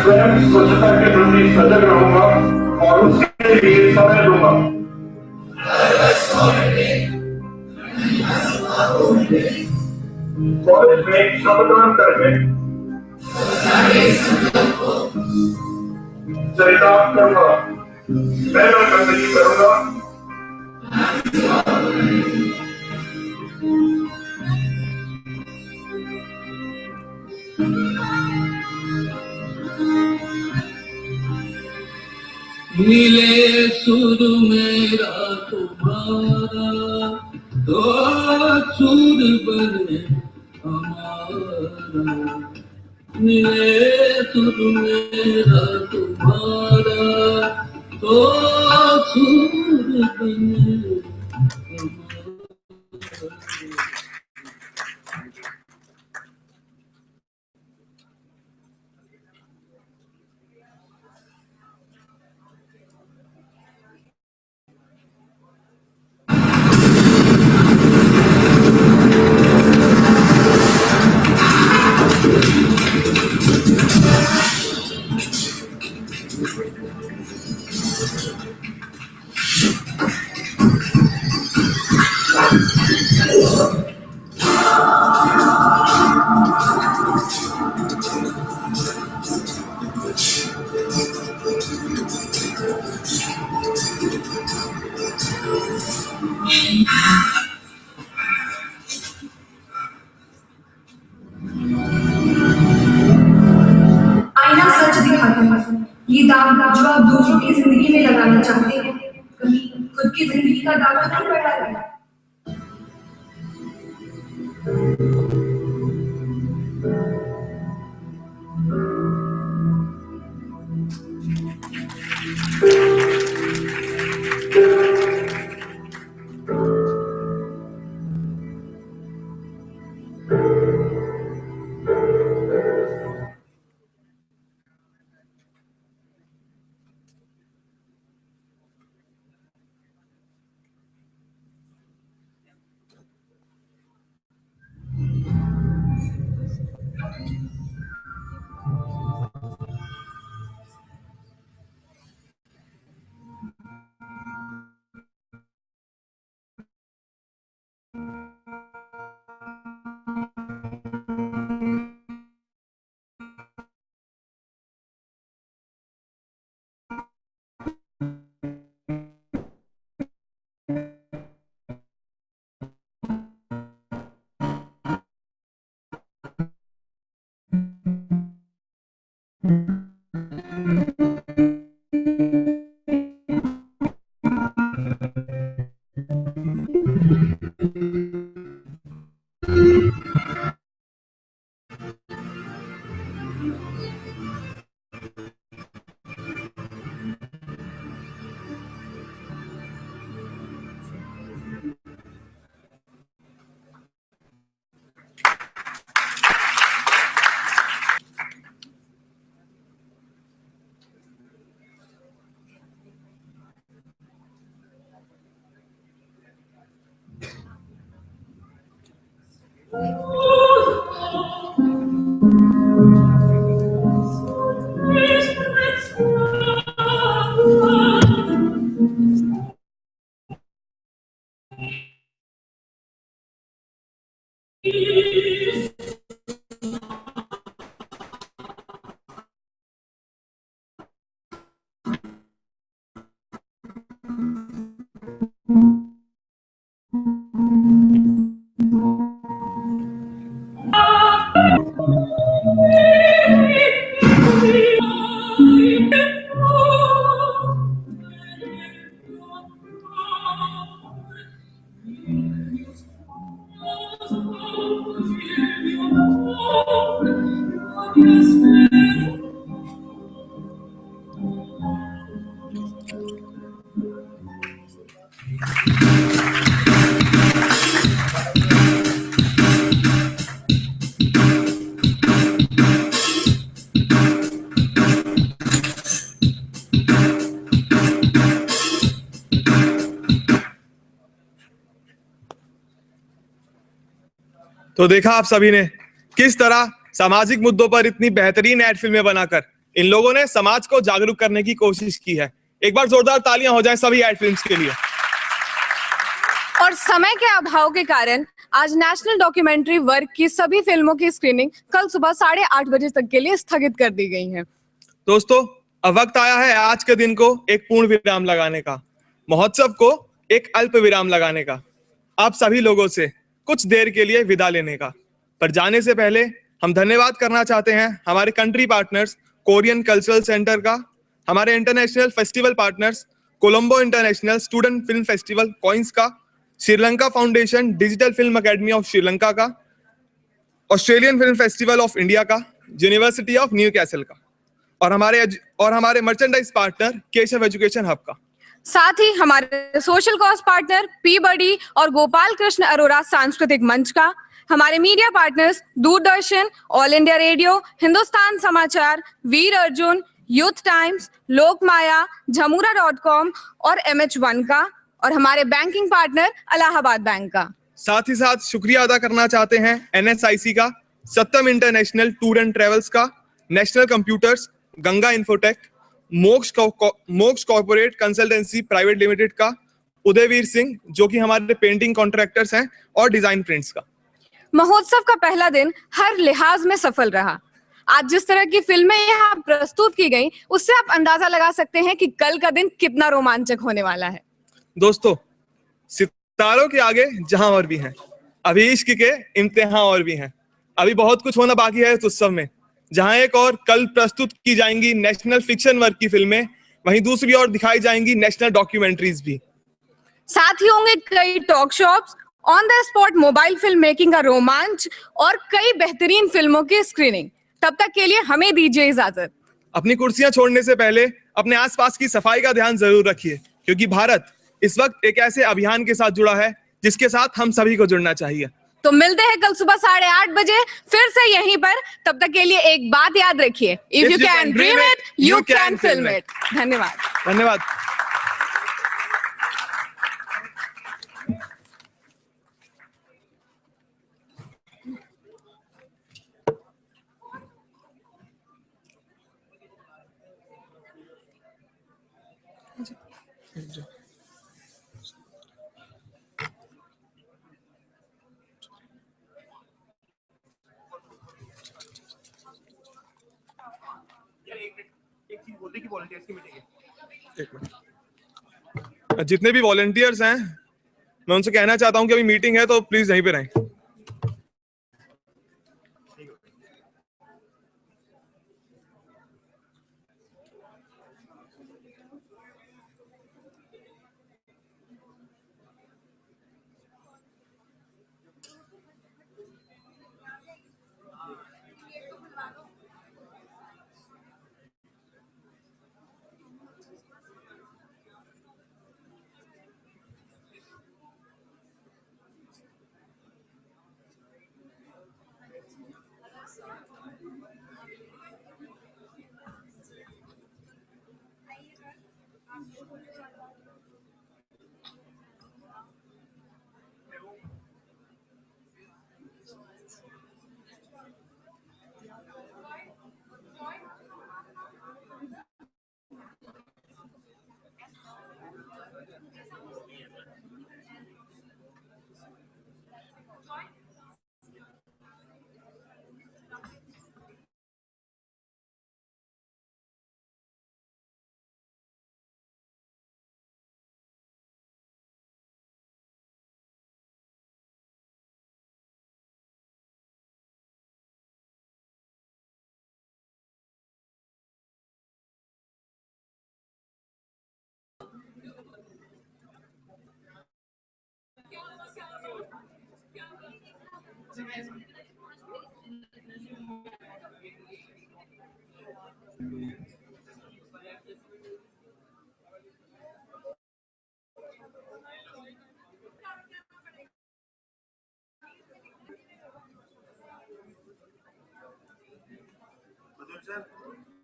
स्वयं स्वच्छता के प्रति सजग रहूंगा और उसके लिए समय दूंगा। कॉलेज में शपथग्रहण करके चरितार्थ करूंगा। मैं न गंदगी करूंगा। मिले सुर मेरा तुम्हारा तो सुर बने हमारा। मिले सुर मेरा तुम्हारा तो सुर बने हमारा। आईना सच दिखाता है। ये दाग जो आप दूसरों की जिंदगी में लगाना चाहते हैं, कभी खुद की जिंदगी का दाग तो नहीं बढ़ा है। तो देखा आप सभी ने किस तरह सामाजिक मुद्दों पर इतनी बेहतरीन एड फिल्में बनाकर इन लोगों ने समाज को जागरूक करने की कोशिश की है। एक बार जोरदार तालियां हो जाएं सभी एड फिल्म्स के लिए। और समय के अभाव के कारण आज नेशनल डॉक्यूमेंट्री वर्ग की सभी फिल्मों की स्क्रीनिंग कल सुबह 8:30 बजे तक के लिए स्थगित कर दी गई है। दोस्तों, अब वक्त आया है आज के दिन को एक पूर्ण विराम लगाने का, महोत्सव को एक अल्प विराम लगाने का, आप सभी लोगों से कुछ देर के लिए विदा लेने का। पर जाने से पहले हम धन्यवाद करना चाहते हैं हमारे country partners Korean cultural centre का, हमारे international festival partners Colombo international student film festival coins का, Sri Lanka foundation digital film academy of Sri Lanka का, Australian film festival of India का, यूनिवर्सिटी ऑफ न्यू कैसल का, और हमारे merchandise partner Keshav education hub का। साथ ही हमारे social cause partner P buddy और गोपाल कृष्ण अरोरा सांस्कृतिक मंच का, हमारे media partners Doordarshan, all India radio, Hindustan समाचार, वीर अर्जुन, यूथ टाइम्स, लोकमाया, झमूरा.com और MH1 का, और हमारे बैंकिंग पार्टनर इलाहाबाद बैंक का। साथ ही साथ शुक्रिया अदा करना चाहते हैं NSIC का, सत्यम इंटरनेशनल टूर एंड ट्रेवल्स का, नेशनल कंप्यूटर्स, गंगा इन्फोटेक, मोक्ष कॉर्पोरेट कंसल्टेंसी प्राइवेट लिमिटेड का, उदयवीर सिंह जो कि हमारे पेंटिंग कॉन्ट्रैक्टर्स हैं, और डिजाइन प्रिंट्स का। महोत्सव का पहला दिन हर लिहाज में सफल रहा। आज जिस तरह की फिल्में यहाँ प्रस्तुत की गई, उससे आप अंदाजा लगा सकते हैं कि कल का दिन कितना रोमांचक होने वाला है। दोस्तों, सितारों के आगे जहां और भी हैं, अभी इश्क के इम्तिहान और भी हैं, अभी बहुत कुछ होना बाकी है इस उत्सव में। जहां एक और कल प्रस्तुत की जाएंगी नेशनल फिक्शन वर्ग की फिल्में, वहीं दूसरी ओर दिखाई जाएंगी नेशनल डॉक्यूमेंट्रीज भी। साथ ही होंगे कई talk shops, on the spot mobile film making का रोमांच और कई बेहतरीन फिल्मों की स्क्रीनिंग। तब तक के लिए हमें दीजिए इजाजत। अपनी कुर्सियां छोड़ने से पहले अपने आसपास की सफाई का ध्यान जरूर रखिए, क्योंकि भारत इस वक्त एक ऐसे अभियान के साथ जुड़ा है जिसके साथ हम सभी को जुड़ना चाहिए। तो मिलते हैं कल सुबह 8:30 बजे फिर से यहीं पर। तब तक के लिए एक बात याद रखिए, if you can dream it, you can film it. धन्यवाद। धन्यवाद। जितने भी वॉलंटियर्स हैं, मैं उनसे कहना चाहता हूं कि अभी मीटिंग है तो प्लीज यहीं पे रहें। Sir.